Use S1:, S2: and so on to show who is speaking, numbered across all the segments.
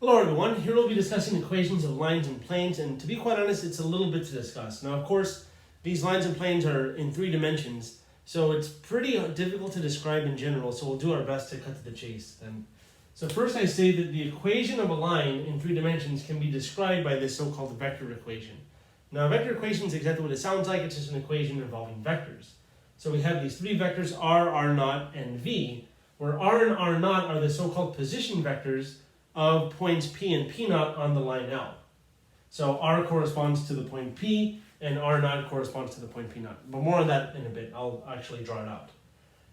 S1: Hello everyone, here we'll be discussing equations of lines and planes, and to be quite honest, it's a little bit to discuss. Now of course, these lines and planes are in 3 dimensions, so it's pretty difficult to describe in general, so we'll do our best to cut to the chase then. So first I say that the equation of a line in 3 dimensions can be described by this so-called vector equation. Now a vector equation is exactly what it sounds like, it's just an equation involving vectors. So we have these 3 vectors r, r0, and v, where r and r0 are the so-called position vectors of points P and P0 on the line L. So R corresponds to the point P and R0 corresponds to the point P0. But more on that in a bit, I'll actually draw it out.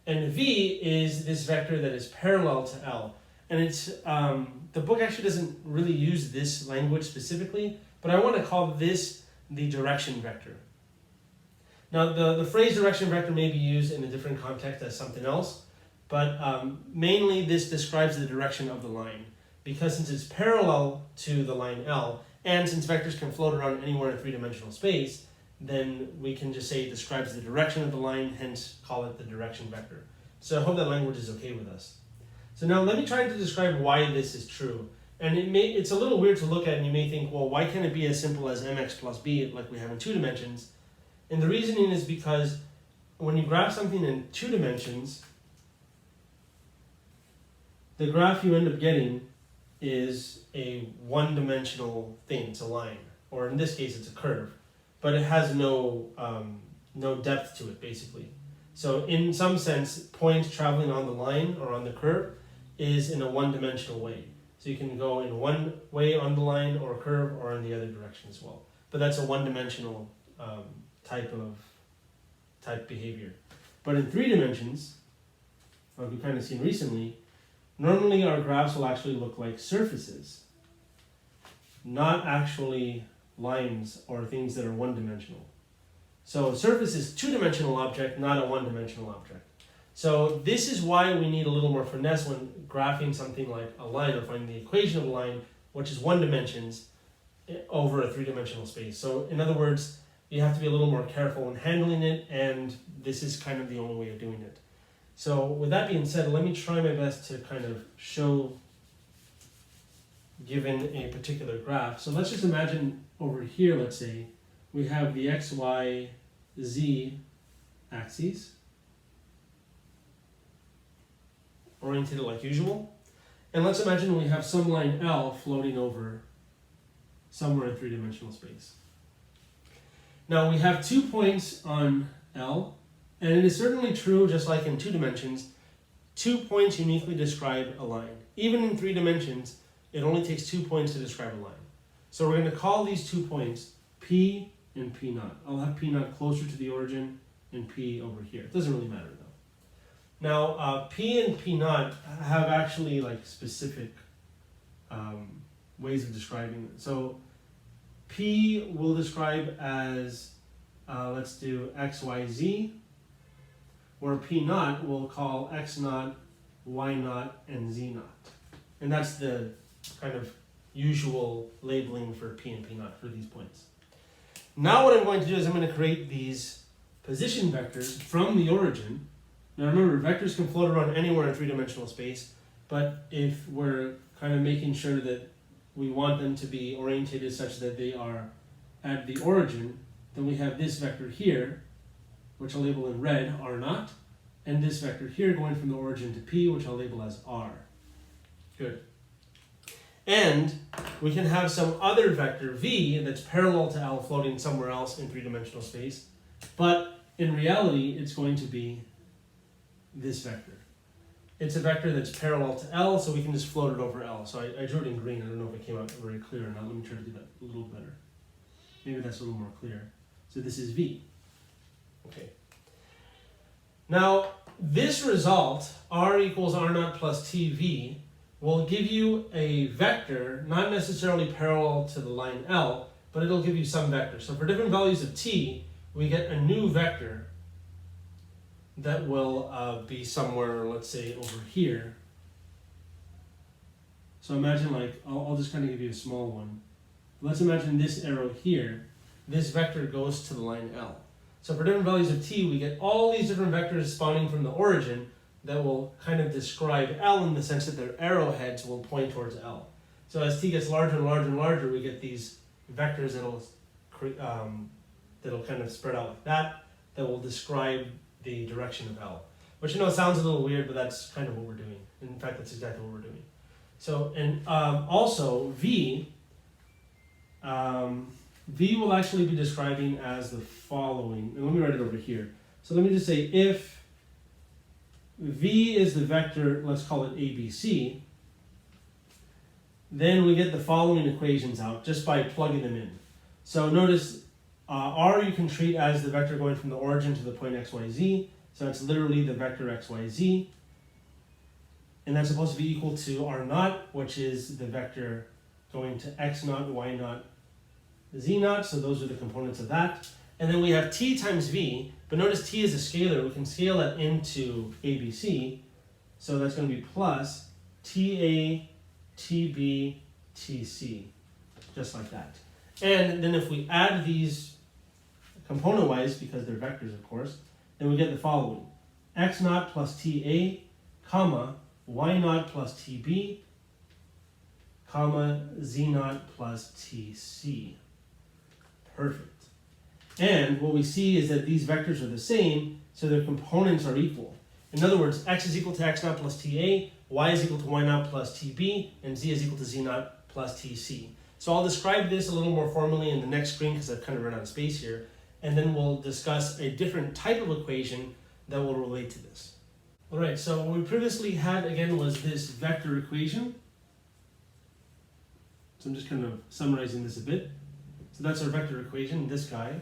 S1: And V is this vector that is parallel to L. And it's the book actually doesn't really use this language specifically, but I want to call this the direction vector. Now the phrase direction vector may be used in a different context as something else, but mainly this describes the direction of the line. Because since it's parallel to the line L, and since vectors can float around anywhere in a 3-dimensional space, then we can just say it describes the direction of the line, hence call it the direction vector. So I hope that language is okay with us. So now let me try to describe why this is true. And it's a little weird to look at, and you may think, well, why can't it be as simple as mx plus b like we have in 2 dimensions? And the reasoning is because when you graph something in 2 dimensions, the graph you end up getting is a 1-dimensional thing. It's a line, or in this case it's a curve, but it has no depth to it basically. So in some sense, points traveling on the line or on the curve is in a 1-dimensional way. So you can go in one way on the line or curve, or in the other direction as well. But that's a 1-dimensional type behavior. But in 3 dimensions, like we've kind of seen recently, normally our graphs will actually look like surfaces, not actually lines or things that are 1-dimensional. So a surface is a 2-dimensional object, not a 1-dimensional object. So this is why we need a little more finesse when graphing something like a line or finding the equation of a line, which is 1 dimensions over a 3-dimensional space. So in other words, you have to be a little more careful when handling it, and this is kind of the only way of doing it. So with that being said, let me try my best to kind of show, given a particular graph. So let's just imagine over here, let's say, we have the x, y, z axes, oriented like usual. And let's imagine we have some line L floating over somewhere in 3-dimensional space. Now we have 2 points on L, and it is certainly true, just like in 2 dimensions, 2 points uniquely describe a line. Even in 3 dimensions, it only takes 2 points to describe a line. So we're going to call these 2 points P and P0. I'll have P0 closer to the origin and P over here. It doesn't really matter though. Now P and P0 have actually like specific ways of describing it. So P will describe as, let's do x, y, z, where P0 we'll call x0, y0, and z0. And that's the kind of usual labeling for P and P0 for these points. Now what I'm going to do is I'm going to create these position vectors from the origin. Now remember, vectors can float around anywhere in 3-dimensional space, but if we're kind of making sure that we want them to be orientated such that they are at the origin, then we have this vector here, which I'll label in red, r0, and this vector here going from the origin to P, which I'll label as r. Good. And we can have some other vector, v, that's parallel to L floating somewhere else in 3-dimensional space, but in reality, it's going to be this vector. It's a vector that's parallel to L, so we can just float it over L. So I drew it in green. I don't know if it came out very clear or not. Let me try to do that a little better. Maybe that's a little more clear. So this is v. Okay. Now, this result, r equals r0 plus tv, will give you a vector, not necessarily parallel to the line L, but it'll give you some vector. So for different values of t, we get a new vector that will be somewhere, let's say, over here. So imagine like, I'll just kind of give you a small one. Let's imagine this arrow here. This vector goes to the line L. So for different values of t, we get all these different vectors spawning from the origin that will kind of describe L in the sense that their arrowheads will point towards L. So as t gets larger and larger and larger, we get these vectors that'll kind of spread out like that will describe the direction of L. Which sounds a little weird, but that's kind of what we're doing. In fact, that's exactly what we're doing. So, and also V will actually be describing as the following. And let me write it over here. So let me just say if V is the vector, let's call it ABC, then we get the following equations out just by plugging them in. So notice R you can treat as the vector going from the origin to the point xyz. So it's literally the vector xyz. And that's supposed to be equal to R naught, which is the vector going to x naught, y naught, z naught. So those are the components of that. And then we have t times v. But notice t is a scalar. We can scale that into ABC. So that's going to be plus ta, tb, tc. Just like that. And then if we add these component-wise, because they're vectors, of course, then we get the following. X naught plus ta, comma, y naught plus tb, comma, z naught plus tc. Perfect. And what we see is that these vectors are the same, so their components are equal. In other words, x is equal to x naught plus ta, y is equal to y naught plus tb, and z is equal to z naught plus tc. So I'll describe this a little more formally in the next screen because I've kind of run out of space here. And then we'll discuss a different type of equation that will relate to this. All right, so what we previously had, again, was this vector equation. So I'm just kind of summarizing this a bit. So that's our vector equation, this guy,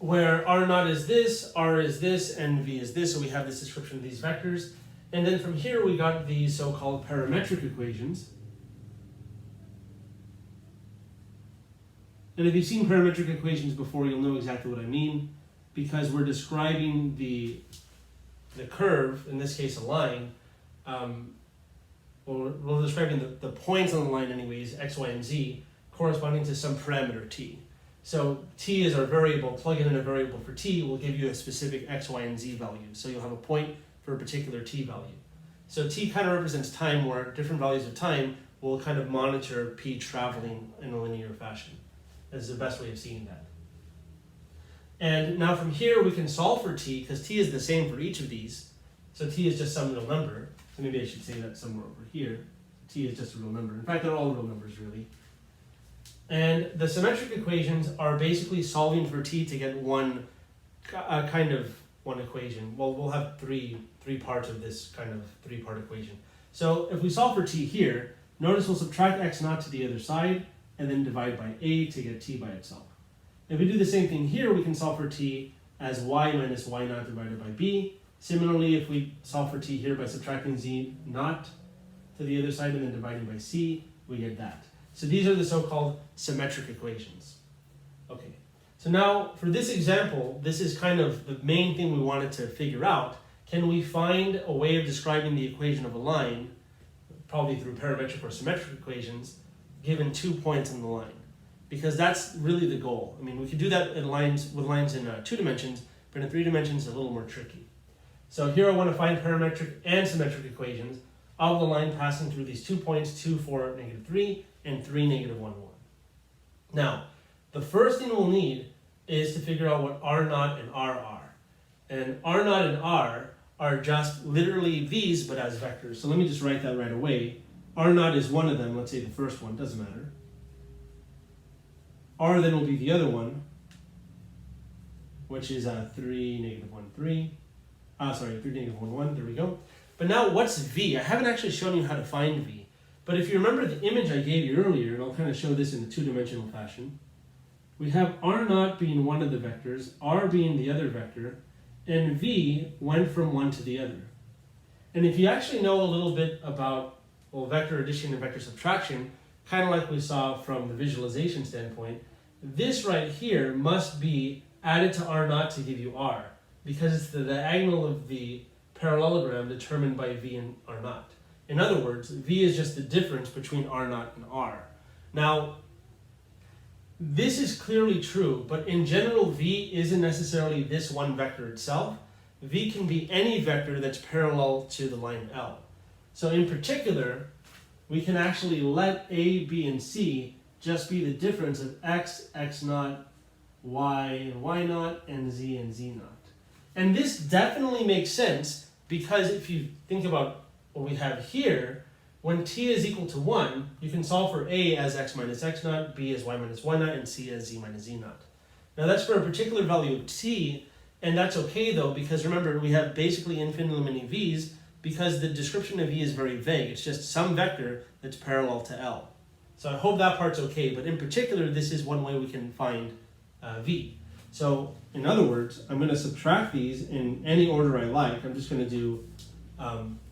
S1: where R naught is this, R is this, and V is this. So we have this description of these vectors. And then from here, we got these so-called parametric equations. And if you've seen parametric equations before, you'll know exactly what I mean, because we're describing the curve, in this case a line, we're describing the points on the line anyways, x, y, and z, corresponding to some parameter t. So t is our variable, plug in a variable for t will give you a specific x, y, and z value. So you'll have a point for a particular t value. So t kind of represents time, where different values of time will kind of monitor p traveling in a linear fashion. Is the best way of seeing that. And now from here we can solve for t, because t is the same for each of these. So t is just some real number. So maybe I should say that somewhere over here. T is just a real number. In fact, they're all real numbers, really. And the symmetric equations are basically solving for t to get one equation. Well, we'll have three parts of this kind of three-part equation. So if we solve for t here, notice we'll subtract x naught to the other side, and then divide by a to get t by itself. If we do the same thing here, we can solve for t as y minus y naught divided by b. Similarly, if we solve for t here by subtracting z naught to the other side and then dividing by c, we get that. So these are the so-called symmetric equations. Okay, so now for this example, this is kind of the main thing we wanted to figure out. Can we find a way of describing the equation of a line, probably through parametric or symmetric equations, given 2 points on the line? Because that's really the goal. I mean, we could do that with lines in 2 dimensions, but in 3 dimensions it's a little more tricky. So here I want to find parametric and symmetric equations of the line passing through these 2 points, 2, 4, -3, and 3, -1, 1. Now, the first thing we'll need is to figure out what R naught and R are. And R naught and R are just literally these, but as vectors. So let me just write that right away. R naught is one of them, let's say the first one, doesn't matter. R then will be the other one, which is 3, -1, 3. 3, -1, 1, there we go. But now what's V? I haven't actually shown you how to find V. But if you remember the image I gave you earlier, and I'll kind of show this in a 2-dimensional fashion, we have R naught being one of the vectors, R being the other vector, and V went from one to the other. And if you actually know a little bit about vector addition and vector subtraction, kind of like we saw from the visualization standpoint, this right here must be added to R naught to give you R, because it's the diagonal of the parallelogram determined by V and R naught. In other words, V is just the difference between R naught and R. Now, this is clearly true, but in general, V isn't necessarily this one vector itself. V can be any vector that's parallel to the line L. So in particular, we can actually let A, B, and C just be the difference of x, x naught, y, and y naught, and z naught. And this definitely makes sense because if you think about what we have here, when t is equal to 1, you can solve for A as x minus x naught, B as y minus y naught, and C as z minus z naught. Now that's for a particular value of t, and that's okay though, because remember, we have basically infinitely many v's because the description of v is very vague. It's just some vector that's parallel to L. So I hope that part's okay, but in particular, this is one way we can find v. So in other words, I'm going to subtract these in any order I like. I'm just going to do,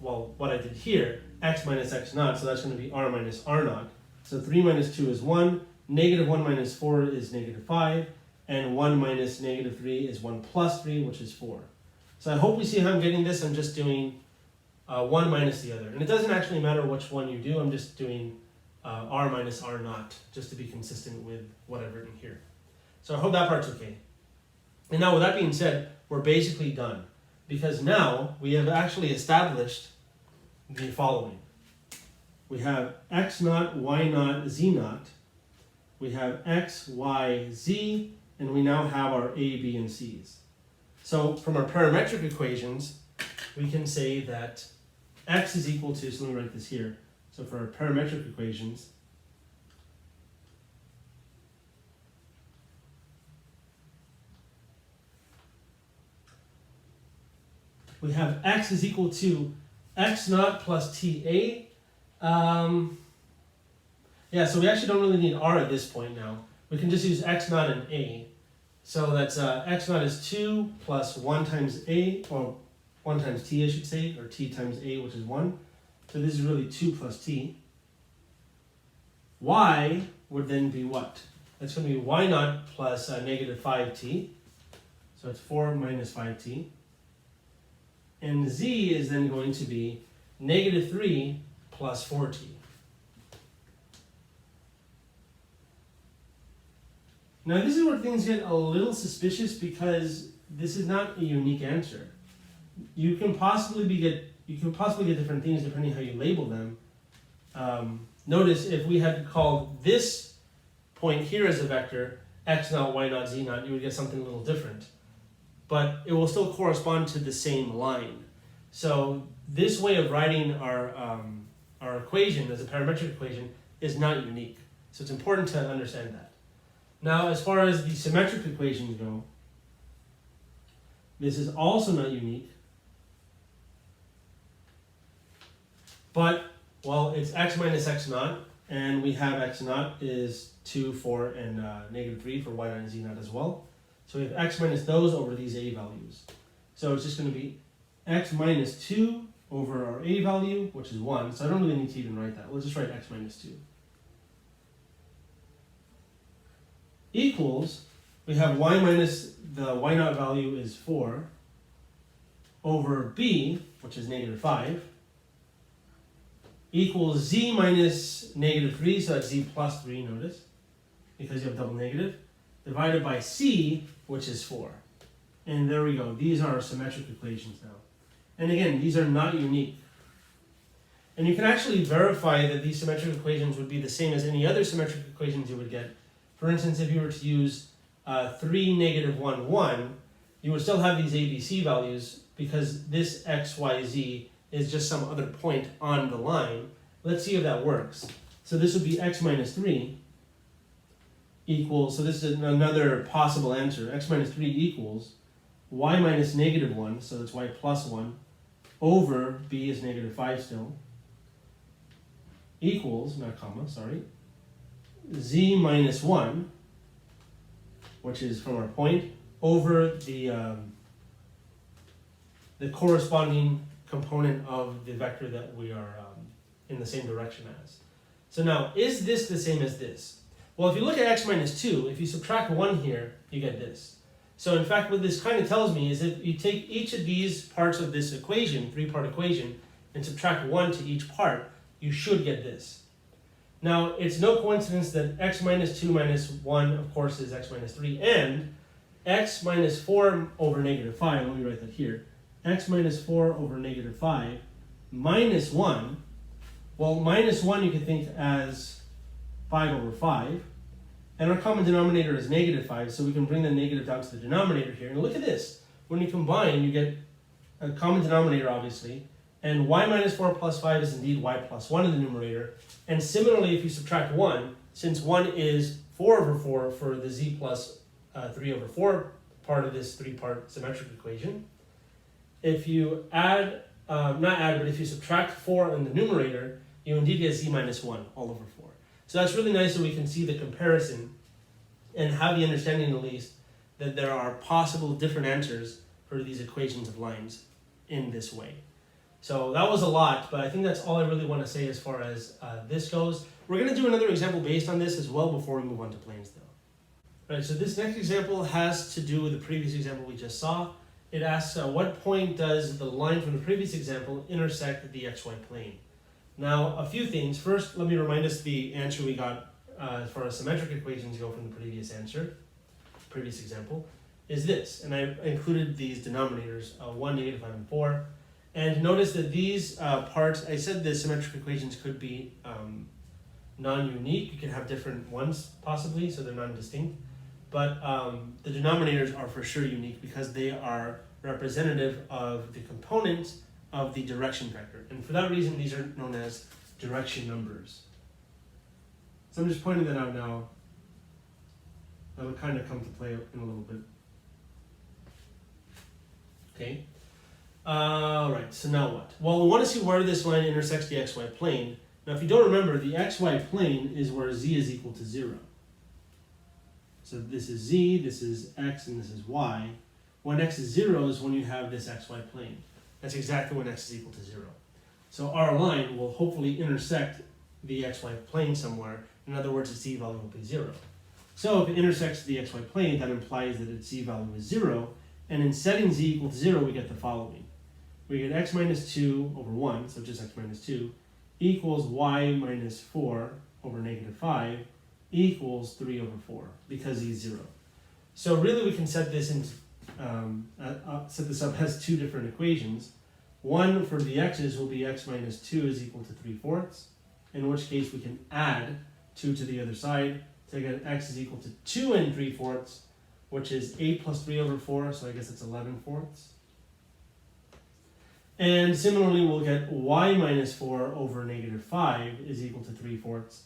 S1: well, what I did here, x minus x naught, so that's going to be r minus r naught. So 3 minus 2 is 1, negative 1 minus 4 is negative 5, and 1 minus negative 3 is 1 plus 3, which is 4. So I hope we see how I'm getting this. I'm just doing one minus the other. And it doesn't actually matter which one you do. I'm just doing r minus r naught, just to be consistent with what I've written here. So I hope that part's okay. And now with that being said, we're basically done. Because now we have actually established the following. We have x naught, y naught, z naught. We have x, y, z, and we now have our a, b, and c's. So from our parametric equations, we can say that x is equal to, so let me write this here. So for our parametric equations, we have x is equal to x naught plus ta. Yeah, so we actually don't really need r at this point now. We can just use x naught and a. So that's x naught is 2 plus 1 times a, or 1 times t I should say, or t times a, which is 1. So this is really 2 plus t. Y would then be what? That's going to be y naught plus negative 5t. So it's 4 minus 5t. And z is then going to be negative 3 plus 4t. Now this is where things get a little suspicious because this is not a unique answer. You can possibly get different things depending how you label them. Notice if we had called this point here as a vector x naught, y naught, z naught, you would get something a little different. But it will still correspond to the same line. So this way of writing our equation as a parametric equation is not unique. So it's important to understand that. Now, as far as the symmetric equations go, this is also not unique. But, well, it's x minus x naught, and we have x naught is 2, 4, and negative 3 for y naught and z naught as well. So we have x minus those over these a values. So it's just going to be x minus 2 over our a value, which is 1. So I don't really need to even write that. We'll just write x minus 2. Equals, we have y minus the y naught value is 4 over b, which is negative 5, equals z minus negative 3, so that's z plus 3, notice, because you have double negative, divided by c, which is 4. And there we go. These are our symmetric equations now. And again, these are not unique. And you can actually verify that these symmetric equations would be the same as any other symmetric equations you would get. For instance, if you were to use 3, negative 1, 1, you would still have these ABC values because this x, y, z is just some other point on the line. Let's see if that works. So this would be x minus 3 equals, so this is another possible answer, x minus 3 equals y minus negative 1, so that's y plus 1, over b is negative 5 still, equals, not comma, sorry, z minus 1, which is from our point, over the corresponding component of the vector that we are in the same direction as. So now, is this the same as this? Well, if you look at x minus 2, if you subtract 1 here, you get this. So in fact, what this kind of tells me is if you take each of these parts of this equation, 3-part equation, and subtract 1 to each part, you should get this. Now, it's no coincidence that x minus 2 minus 1, of course, is x minus 3, and x minus 4 over negative 5, let me write that here, x minus 4 over negative 5 minus 1, Well, minus 1 you can think as 5 over 5. And our common denominator is negative 5, so we can bring the negative down to the denominator here. And look at this. When you combine, you get a common denominator, obviously. And y minus 4 plus 5 is indeed y plus 1 in the numerator. And similarly, if you subtract 1, since 1 is 4 over 4 for the z plus 3 over 4 part of this three-part symmetric equation, if you add, not add, but if you subtract 4 in the numerator, you indeed get z minus 1 all over 4. So that's really nice that we can see the comparison and have the understanding at least that there are possible different answers for these equations of lines in this way. So that was a lot, but I think that's all I really want to say as far as this goes. We're going to do another example based on this as well before we move on to planes though. Right, so this next example has to do with the previous example we just saw. It asks what point does the line from the previous example intersect the xy plane? Now, a few things. First, let me remind us the answer we got as far as symmetric equations go from the previous example, is this. And I included these denominators, 1, negative 5, and 4. And notice that these parts, I said the symmetric equations could be non-unique. You can have different ones, possibly, so they're non-distinct. But the denominators are for sure unique because they are representative of the components of the direction vector. And for that reason, these are known as direction numbers. So I'm just pointing that out now. That'll kind of come to play in a little bit. Okay. All right, so now what? Well, we want to see where this line intersects the xy plane. Now, if you don't remember, the xy plane is where z is equal to 0. So this is z, this is x, and this is y. When x is 0 is when you have this xy plane. That's exactly when x is equal to 0. So our line will hopefully intersect the xy plane somewhere. In other words, its z value will be 0. So if it intersects the xy plane, that implies that its z value is 0. And in setting z equal to 0, we get the following. We get x minus 2 over 1, so just x minus 2, equals y minus 4 over negative 5 equals 3 over 4, because z is 0. So really we can set this up as two different equations. One for the x's will be x minus 2 is equal to 3/4, in which case we can add 2 to the other side to get x is equal to 2 and 3/4, which is 8 plus 3 over 4, so I guess it's 11/4. And similarly, we'll get y minus 4 over negative 5 is equal to 3/4.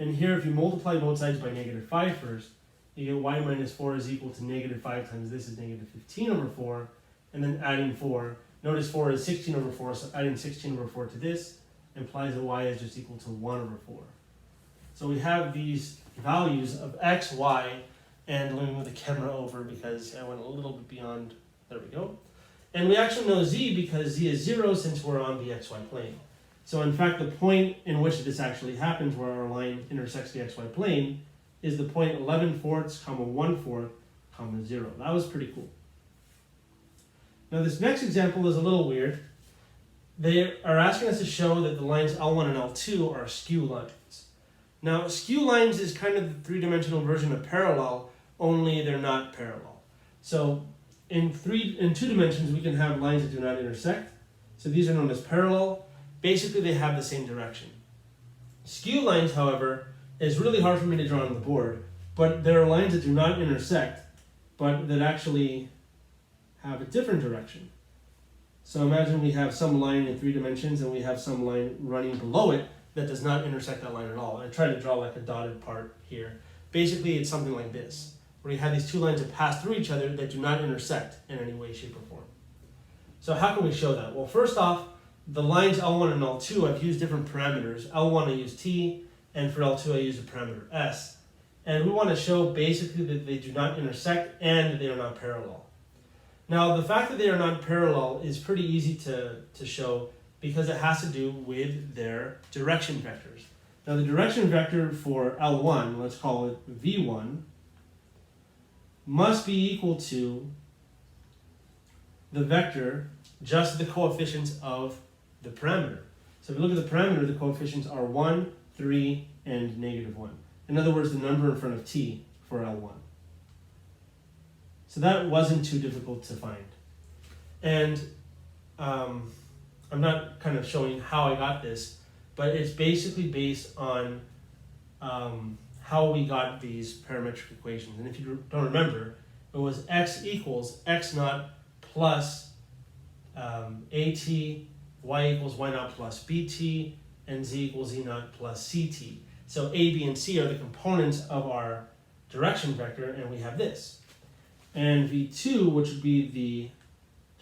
S1: And here, if you multiply both sides by negative 5 first, you get y minus 4 is equal to negative 5 times this is negative 15 over 4, and then adding 4. Notice 4 is 16 over 4, so adding 16 over 4 to this implies that y is just equal to 1 over 4. So we have these values of x, y, and let me move the camera over because I went a little bit beyond. There we go. And we actually know z because z is 0 since we're on the xy plane. So in fact, the point in which this actually happens, where our line intersects the xy plane, is the point 11/4, 1/4, 0. That was pretty cool. Now this next example is a little weird. They are asking us to show that the lines L1 and L2 are skew lines. Now skew lines is kind of the three-dimensional version of parallel, only they're not parallel. So in 2 dimensions, we can have lines that do not intersect. So these are known as parallel. Basically, they have the same direction. Skew lines, however, is really hard for me to draw on the board, but there are lines that do not intersect, but that actually have a different direction. So imagine we have some line in 3 dimensions and we have some line running below it that does not intersect that line at all. I try to draw like a dotted part here. Basically, it's something like this, where you have these 2 lines that pass through each other that do not intersect in any way, shape, or form. So how can we show that? Well, first off, the lines L1 and L2, I've used different parameters. L1 I use t, and for L2 I use the parameter s. And we want to show basically that they do not intersect and that they are not parallel. Now, the fact that they are not parallel is pretty easy to show because it has to do with their direction vectors. Now, the direction vector for L1, let's call it V1, must be equal to the vector, just the coefficients of the parameter. So if you look at the parameter, the coefficients are 1, 3, and -1. In other words, the number in front of t for L1. So that wasn't too difficult to find. And I'm not kind of showing how I got this, but it's basically based on how we got these parametric equations. And if you don't remember, it was x equals x naught plus at, y equals y naught plus bt, and z equals z naught plus ct. So a, b, and c are the components of our direction vector, and we have this. And v2, which would be the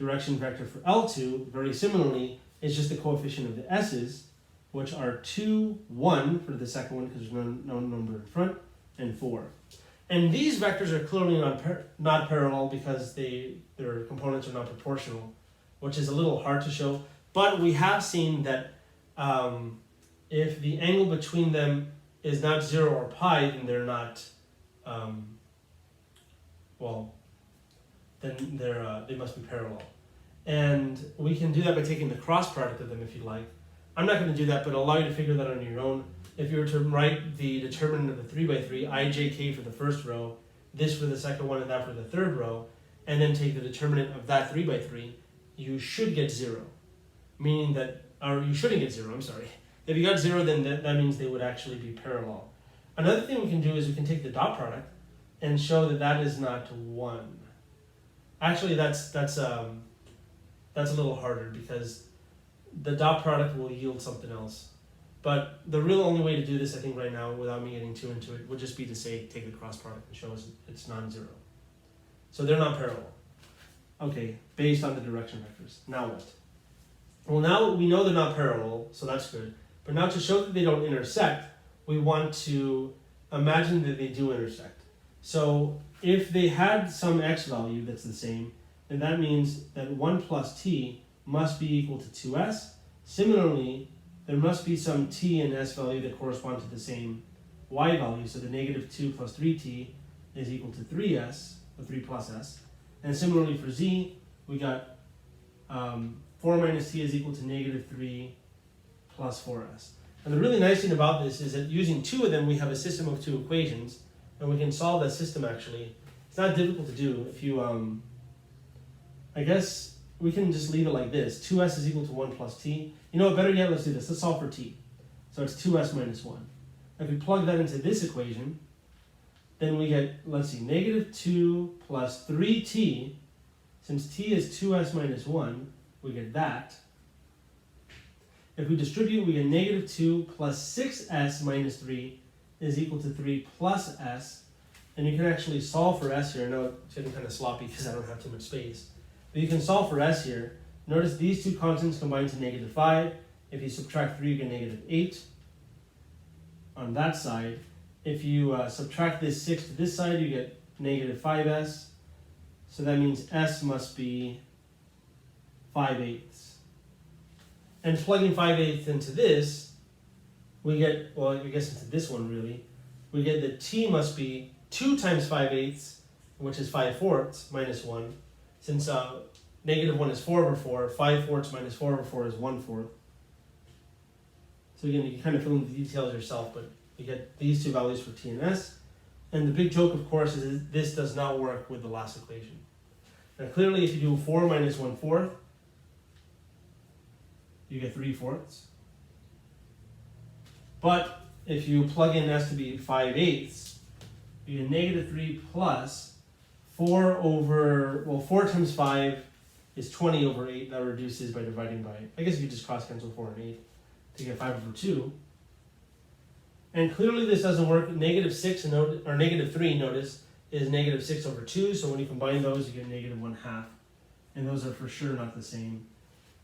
S1: direction vector for L2, very similarly, is just the coefficient of the s's, which are 2, 1 for the second one because there's no number in front, and 4. And these vectors are clearly not parallel because their components are not proportional, which is a little hard to show. But we have seen that if the angle between them is not 0 or pi, then they're not, they must be parallel. And we can do that by taking the cross product of them if you like. I'm not going to do that, but I'll allow you to figure that on your own. If you were to write the determinant of the 3 by 3, ijk for the first row, this for the second one, and that for the third row, and then take the determinant of that 3 by 3, you should get 0. Meaning that, or you shouldn't get 0, I'm sorry. If you got 0, then that means they would actually be parallel. Another thing we can do is we can take the dot product and show that that is not 1. Actually, that's a little harder because the dot product will yield something else. But the real only way to do this, I think, right now, without me getting too into it, would just be to say, take the cross product and show us it's non-zero. So they're not parallel. Okay, based on the direction vectors. Now what? Well, now we know they're not parallel, so that's good. But now to show that they don't intersect, we want to imagine that they do intersect. So if they had some x value that's the same, then that means that 1 plus t must be equal to 2s. Similarly, there must be some t and s value that correspond to the same y value. So the negative 2 plus 3t is equal to 3s, or 3 plus s. And similarly for z, we got 4 minus t is equal to negative 3 plus 4s. And the really nice thing about this is that using two of them, we have a system of two equations, and we can solve that system actually. It's not difficult to do. If you, I guess we can just leave it like this. 2s is equal to 1 plus t. You know what, better yet, let's do this. Let's solve for t. So it's 2s minus 1. If we plug that into this equation, then we get, let's see, negative 2 plus 3t. Since t is 2s minus 1, we get that. If we distribute, we get negative 2 plus 6s minus 3 is equal to 3 plus s. And you can actually solve for s here. I know it's getting kind of sloppy because I don't have too much space. But you can solve for s here. Notice these two constants combine to negative 5. If you subtract 3, you get negative 8 on that side. If you subtract this 6 to this side, you get negative 5s. So that means s must be 5/8. And plugging 5/8 into this, we get, well, I guess into this one really, we get that t must be 2 times 5/8, which is 5/4 minus 1. Since negative 1 is 4 over 4, 5/4 minus 4 over 4 is 1/4. So again, you can kind of fill in the details yourself, but you get these two values for t and s. And the big joke, of course, is that this does not work with the last equation. Now clearly, if you do 4 minus 1/4, you get 3/4. But if you plug in s to be 5/8, you get negative 3 plus 4 over, well, 4 times 5 is 20 over 8. That reduces by dividing by, I guess you could just cross cancel 4 and 8 to get 5 over 2. And clearly this doesn't work. Negative 6, or negative 3, notice, is negative 6 over 2. So when you combine those, you get negative 1/2. And those are for sure not the same.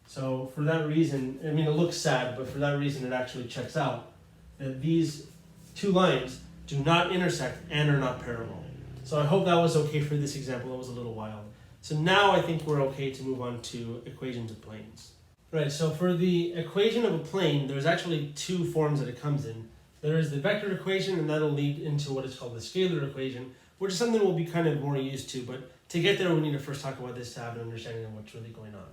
S1: So for that reason, I mean, it looks sad, but for that reason, it actually checks out that these two lines do not intersect and are not parallel. So I hope that was okay for this example. It was a little wild. So now I think we're okay to move on to equations of planes. Right, so for the equation of a plane, there's actually two forms that it comes in. There is the vector equation, and that'll lead into what is called the scalar equation, which is something we'll be kind of more used to. But to get there, we need to first talk about this to have an understanding of what's really going on.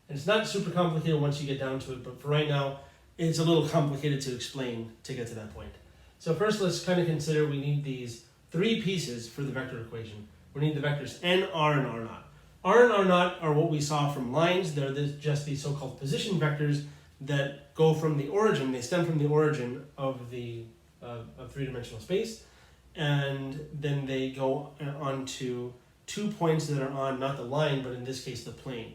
S1: And it's not super complicated once you get down to it, but for right now, it's a little complicated to explain to get to that point. So first, let's kind of consider we need these three pieces for the vector equation. We need the vectors n, r, and r naught. R and r naught are what we saw from lines. They're just these so-called position vectors that go from the origin, they stem from the origin of the three-dimensional space, and then they go onto 2 points that are on not the line, but in this case the plane.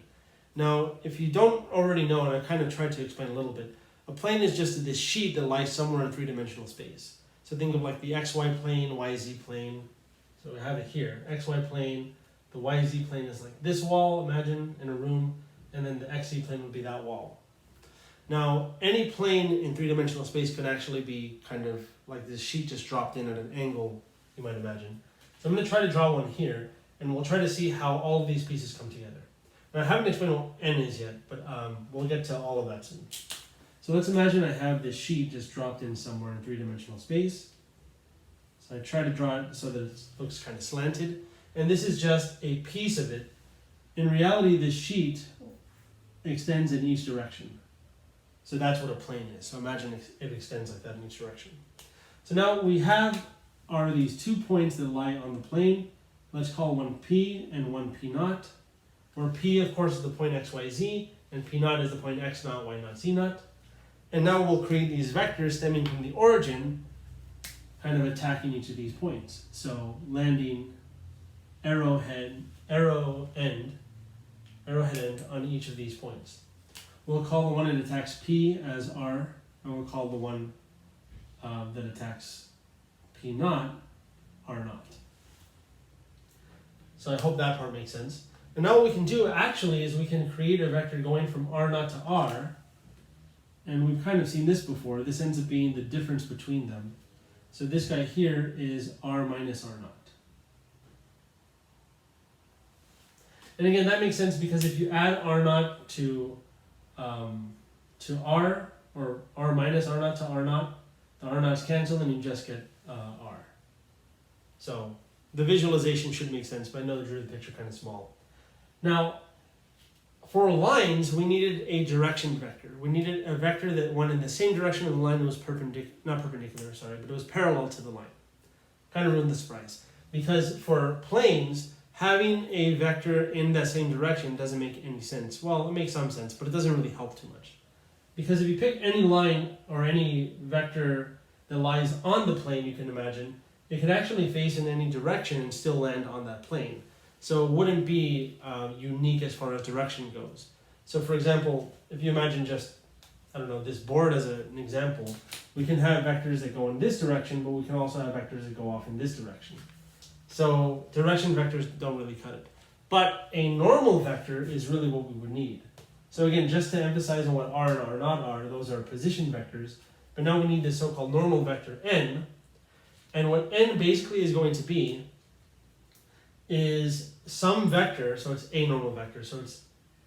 S1: Now, if you don't already know, and I kind of tried to explain a little bit, a plane is just this sheet that lies somewhere in three-dimensional space. So think of like the xy plane, yz plane. So we have it here, xy plane, the yz plane is like this wall, imagine, in a room, and then the xz plane would be that wall. Now, any plane in three-dimensional space could actually be kind of like this sheet just dropped in at an angle, you might imagine. So I'm going to try to draw one here, and we'll try to see how all of these pieces come together. Now, I haven't explained what n is yet, but we'll get to all of that soon. So let's imagine I have this sheet just dropped in somewhere in three-dimensional space. So I try to draw it so that it looks kind of slanted. And this is just a piece of it. In reality, this sheet extends in each direction. So that's what a plane is. So imagine it extends like that in each direction. So now we have these 2 points that lie on the plane. Let's call one P and one P naught, where P, of course, is the point x, y, z, and P naught is the point x naught, y naught, z naught. And now we'll create these vectors stemming from the origin, kind of attacking each of these points. So landing arrowhead end on each of these points. We'll call the one that attacks P as R, and we'll call the one that attacks P naught R naught. So I hope that part makes sense. And now what we can do actually is we can create a vector going from R naught to R, and we've kind of seen this before. This ends up being the difference between them. So this guy here is R minus R naught. And again, that makes sense because if you add R naught to R, or R minus R naught to R naught, the R naughts cancel and you just get R. So the visualization should make sense, but I know I drew the picture kind of small. Now, for lines, we needed a direction vector. We needed a vector that went in the same direction of the line that was but it was parallel to the line. Kind of ruined the surprise. Because for planes, having a vector in that same direction doesn't make any sense. Well, it makes some sense, but it doesn't really help too much. Because if you pick any line or any vector that lies on the plane, you can imagine, it could actually face in any direction and still land on that plane. So it wouldn't be unique as far as direction goes. So for example, if you imagine just, I don't know, this board as an example, we can have vectors that go in this direction, but we can also have vectors that go off in this direction. So direction vectors don't really cut it. But a normal vector is really what we would need. So again, just to emphasize on what R and R naught are, those are position vectors. But now we need this so-called normal vector n. And what n basically is going to be is some vector, so it's a normal vector, so it's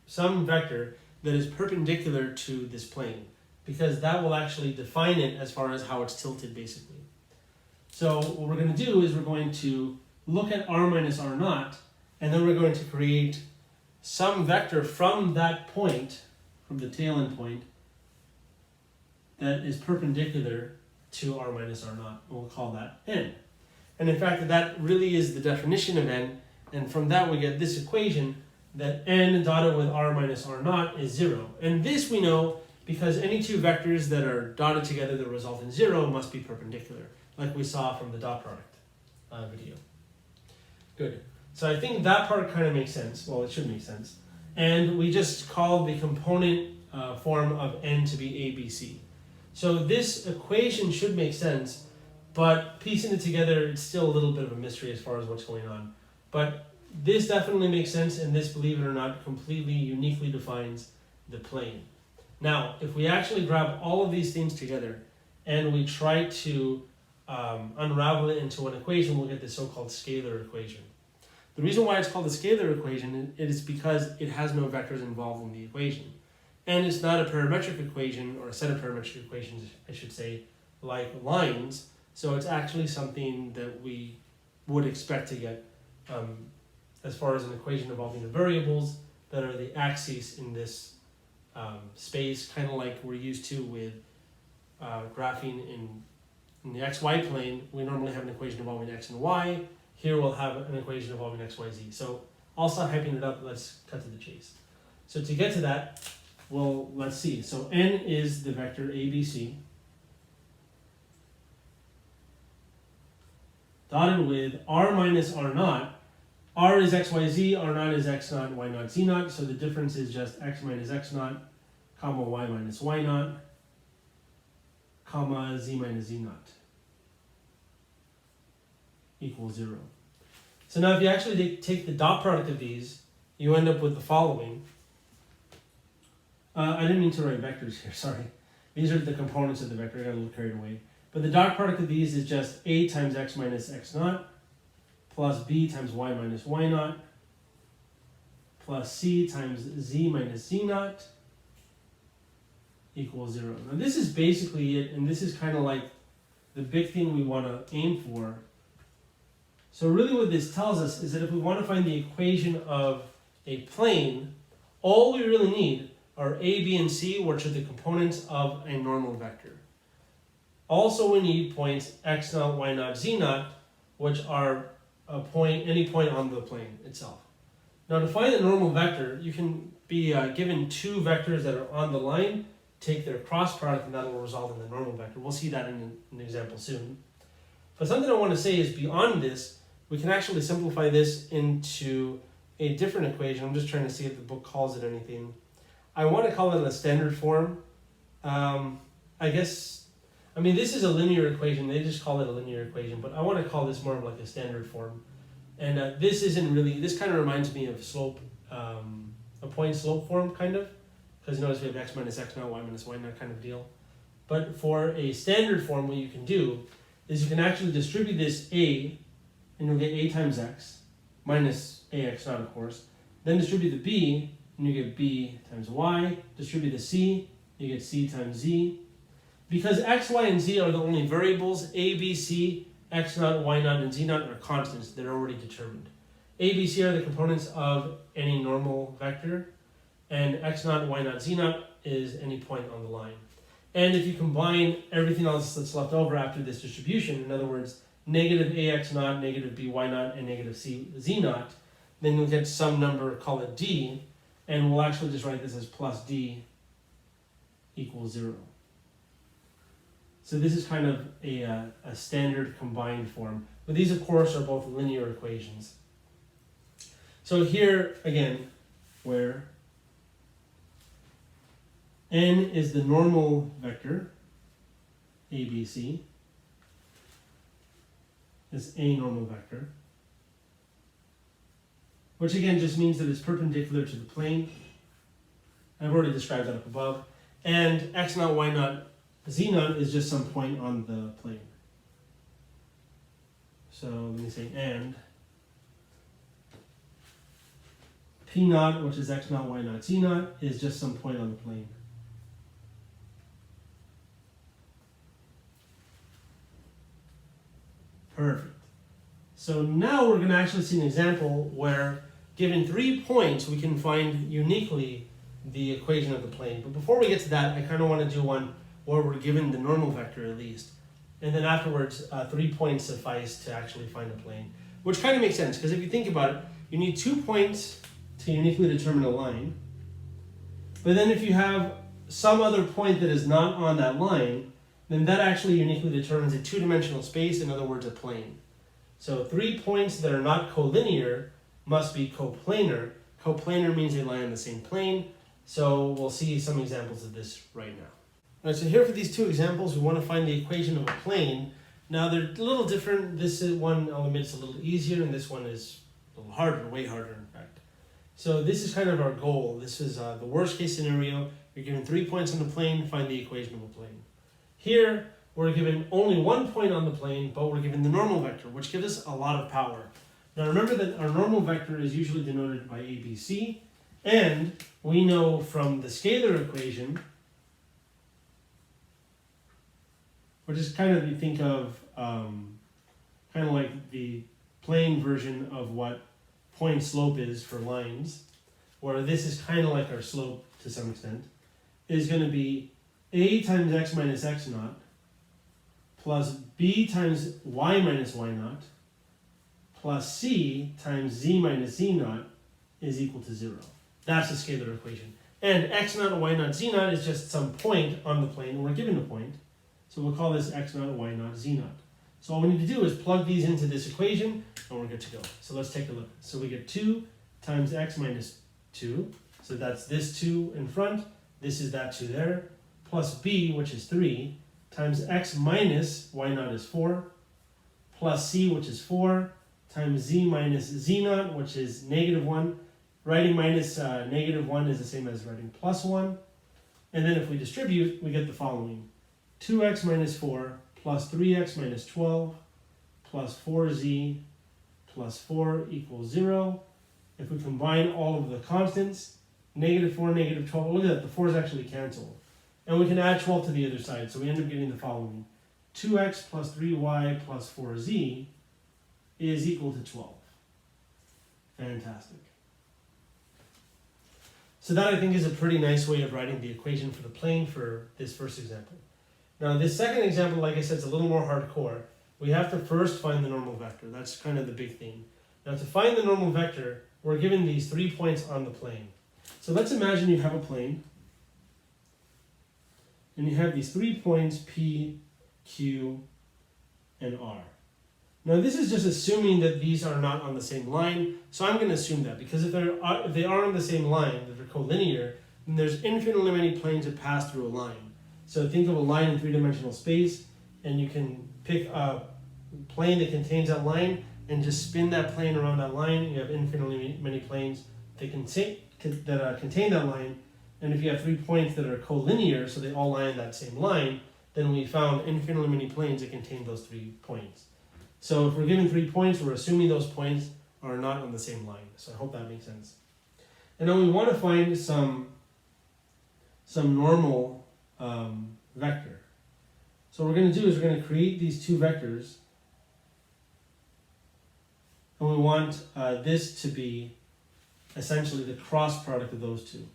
S1: some vector that is perpendicular to this plane, because that will actually define it as far as how it's tilted, basically. So what we're going to do is we're going to look at R minus R naught, and then we're going to create some vector from that point, from the tail end point, that is perpendicular to R minus R naught. We'll call that n. And in fact, that really is the definition of n, and from that we get this equation that n dotted with R minus R naught is 0. And this we know because any two vectors that are dotted together that result in 0 must be perpendicular, like we saw from the dot product video. Good. So I think that part kind of makes sense. Well, it should make sense. And we just call the component form of n to be ABC. So this equation should make sense, but piecing it together, it's still a little bit of a mystery as far as what's going on. But this definitely makes sense, and this, believe it or not, completely uniquely defines the plane. Now, if we actually grab all of these things together and we try to unravel it into an equation, we'll get the so-called scalar equation. The reason why it's called a scalar equation is because it has no vectors involved in the equation. And it's not a parametric equation, or a set of parametric equations, I should say, like lines. So it's actually something that we would expect to get as far as an equation involving the variables that are the axes in this space, kind of like we're used to with graphing in the xy plane. We normally have an equation involving x and y. Here we'll have an equation involving x, y, z. So I'll stop hyping it up. Let's cut to the chase. So to get to that, Well, let's see. So n is the vector ABC, dotted with r minus r naught. R is x, y, z, r naught is x naught, y naught, z naught. So the difference is just x minus x naught, comma, y minus y naught, comma, z minus z naught equals 0. So now if you actually take the dot product of these, you end up with the following. I didn't mean to write vectors here, sorry. These are the components of the vector, I got a little carried away. But the dot product of these is just a times x minus x naught plus b times y minus y naught plus c times z minus z naught equals 0. Now this is basically it, and this is kind of like the big thing we want to aim for. So really what this tells us is that if we want to find the equation of a plane, all we really need are a, b, and c, which are the components of a normal vector. Also we need points x naught, y naught, z naught, which are any point on the plane itself. Now to find the normal vector, you can be given two vectors that are on the line, take their cross product, and that will result in the normal vector. We'll see that in an example soon. But something I want to say is beyond this, we can actually simplify this into a different equation. I'm just trying to see if the book calls it anything. I want to call it a standard form. This is a linear equation. They just call it a linear equation, but I want to call this more of like a standard form. And this kind of reminds me of slope, a point slope form kind of, because notice we have x minus x naught, y minus y naught kind of deal. But for a standard form, what you can do is you can actually distribute this a, and you'll get a times x, minus ax naught of course. Then distribute the b, and you get b times y. Distribute the c, you get c times z. Because x, y, and z are the only variables, a, b, c, x naught, y naught, and z naught are constants that are already determined. A, b, c are the components of any normal vector, and x naught, y naught, z naught is any point on the line. And if you combine everything else that's left over after this distribution, in other words, negative ax naught, negative by naught, and negative z naught, then you'll get some number, call it d, and we'll actually just write this as plus d equals 0. So this is kind of a standard combined form. But these, of course, are both linear equations. So here, again, where n is the normal vector, ABC, is a normal vector, which again just means that it's perpendicular to the plane. I've already described that up above. And x naught, y naught, z naught is just some point on the plane. So let me say and p naught, which is x naught, y naught, z naught, is just some point on the plane. Perfect. So now we're going to actually see an example where, given 3 points, we can find uniquely the equation of the plane. But before we get to that, I kind of want to do one where we're given the normal vector at least. And then afterwards, 3 points suffice to actually find a plane. Which kind of makes sense, because if you think about it, you need 2 points to uniquely determine a line. But then if you have some other point that is not on that line, then that actually uniquely determines a two-dimensional space, in other words, a plane. So 3 points that are not collinear must be coplanar. Coplanar means they lie on the same plane. So we'll see some examples of this right now. All right, so here for these 2 examples, we want to find the equation of a plane. Now they're a little different. This is one, I'll admit, it's a little easier, and this one is a little harder, way harder in fact. So this is kind of our goal. This is the worst case scenario. You're given 3 points on the plane, find the equation of a plane. Here, we're given only 1 point on the plane, but we're given the normal vector, which gives us a lot of power. Now remember that our normal vector is usually denoted by ABC, and we know from the scalar equation, which is kind of, you think of, kind of like the plane version of what point slope is for lines, where this is kind of like our slope to some extent, is going to be a times x minus x naught plus b times y minus y naught plus c times z minus z naught is equal to 0. That's the scalar equation. And x naught, y naught, z naught is just some point on the plane, and we're given a point. So we'll call this x naught, y naught, z naught. So all we need to do is plug these into this equation, and we're good to go. So let's take a look. So we get 2 times x minus 2. So that's this 2 in front. This is that 2 there. Plus b, which is 3, times x minus y naught is 4. Plus c, which is 4, times z minus z naught, which is negative 1. Writing minus negative 1 is the same as writing plus 1. And then if we distribute, we get the following. 2x minus 4 plus 3x minus 12 plus 4z plus 4 equals 0. If we combine all of the constants, negative 4, negative 12, look at that, the 4's actually cancel. And we can add 12 to the other side, so we end up getting the following. 2x plus 3y plus 4z is equal to 12. Fantastic. So that I think is a pretty nice way of writing the equation for the plane for this first example. Now this second example, like I said, is a little more hardcore. We have to first find the normal vector. That's kind of the big thing. Now to find the normal vector, we're given these 3 points on the plane. So let's imagine you have a plane, and you have these 3 points P, Q, and R. Now this is just assuming that these are not on the same line, so I'm going to assume that, because if they are on the same line, if they're collinear, then there's infinitely many planes that pass through a line. So think of a line in 3-dimensional space, and you can pick a plane that contains that line and just spin that plane around that line. You have infinitely many planes that contain that line, and if you have 3 points that are collinear, so they all lie on that same line, then we found infinitely many planes that contain those 3 points. So if we're given 3 points, we're assuming those points are not on the same line. So I hope that makes sense. And then we want to find some normal vector. So what we're going to do is we're going to create these 2 vectors, and we want this to be essentially the cross product of those 2.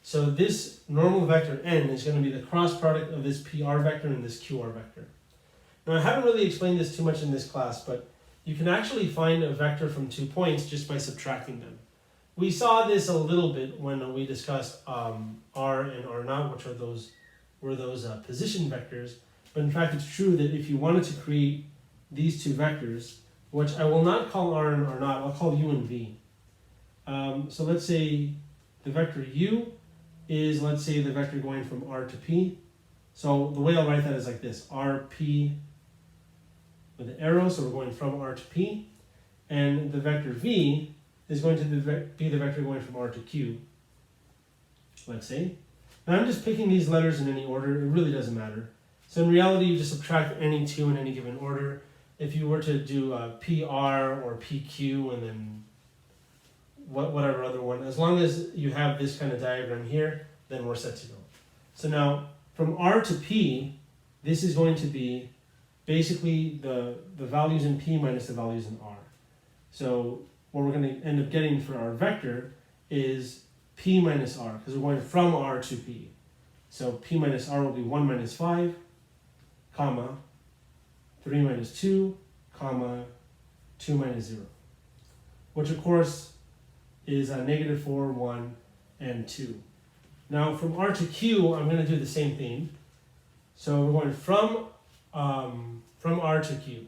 S1: So this normal vector n is going to be the cross product of this PR vector and this QR vector. Now I haven't really explained this too much in this class, but you can actually find a vector from 2 points just by subtracting them. We saw this a little bit when we discussed R and R naught, which were those position vectors. But in fact, it's true that if you wanted to create these 2 vectors, which I will not call R and R naught, I'll call U and V. So let's say the vector U is, let's say, the vector going from R to P. So the way I'll write that is like this, RP with an arrow, so we're going from R to P. And the vector V is going to be the vector going from R to Q, let's say. Now I'm just picking these letters in any order, it really doesn't matter. So in reality, you just subtract any 2 in any given order. If you were to do PR or PQ and then whatever other one, as long as you have this kind of diagram here, then we're set to go. So now from R to P, this is going to be basically the values in P minus the values in R. So what we're going to end up getting for our vector is P minus R, because we're going from R to P. So P minus R will be 1 minus 5, comma, 3 minus 2, comma, 2 minus 0. Which of course is negative 4, 1, and 2. Now from R to Q, I'm going to do the same thing. So we're going from R to Q.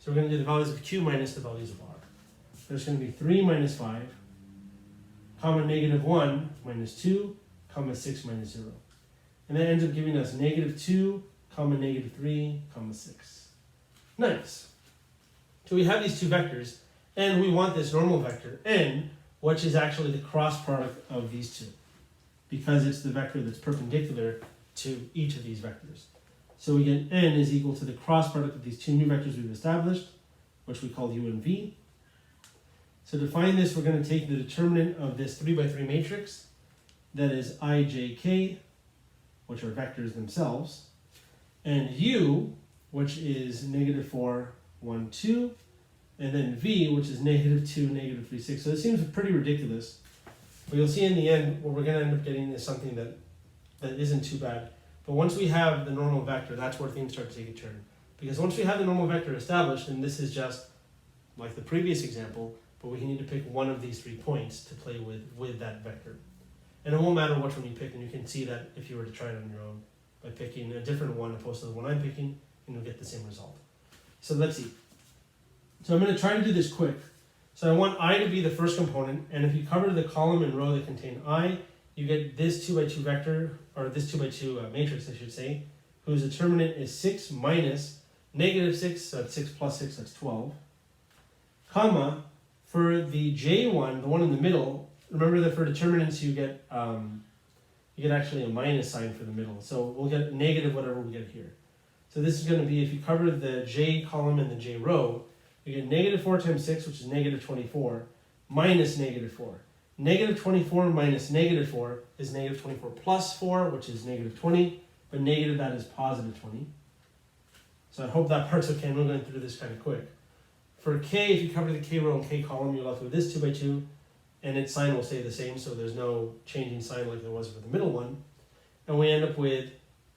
S1: So we're going to do the values of Q minus the values of R. There's going to be 3 minus 5, comma negative 1 minus 2, comma 6 minus 0. And that ends up giving us negative 2, comma negative 3, comma 6. Nice. So we have these 2 vectors, and we want this normal vector, n, which is actually the cross product of these 2, because it's the vector that's perpendicular to each of these vectors. So we get n is equal to the cross product of these 2 new vectors we've established, which we call u and v. So to find this, we're going to take the determinant of this 3 by 3 matrix, that is I, j, k, which are vectors themselves, and u, which is negative 4, 1, 2, and then v, which is negative 2, negative 3, 6. So it seems pretty ridiculous, but you'll see in the end what we're going to end up getting is something that isn't too bad. But once we have the normal vector, that's where things start to take a turn. Because once we have the normal vector established, and this is just like the previous example, but we need to pick one of these 3 points to play with that vector. And it won't matter which one you pick, and you can see that if you were to try it on your own by picking a different one opposed to the one I'm picking, and you'll get the same result. So let's see. So I'm going to try to do this quick. So I want I to be the first component, and if you cover the column and row that contain I, you get this 2 by 2 vector, or this 2 by 2 matrix, I should say, whose determinant is 6 minus negative 6, so that's 6 plus 6, that's 12, comma, for the J1, the one in the middle, remember that for determinants you get actually a minus sign for the middle, so we'll get negative whatever we get here. So this is going to be, if you cover the J column and the J row, you get negative 4 times 6, which is negative 24, minus negative 4. Negative 24 minus negative 4 is negative 24 plus 4, which is negative 20, but negative that is positive 20. So I hope that part's okay. I'm going through this kind of quick. For K, if you cover the K row and K column, you're left with this 2 by 2, and its sign will stay the same, so there's no changing sign like there was for the middle one. And we end up with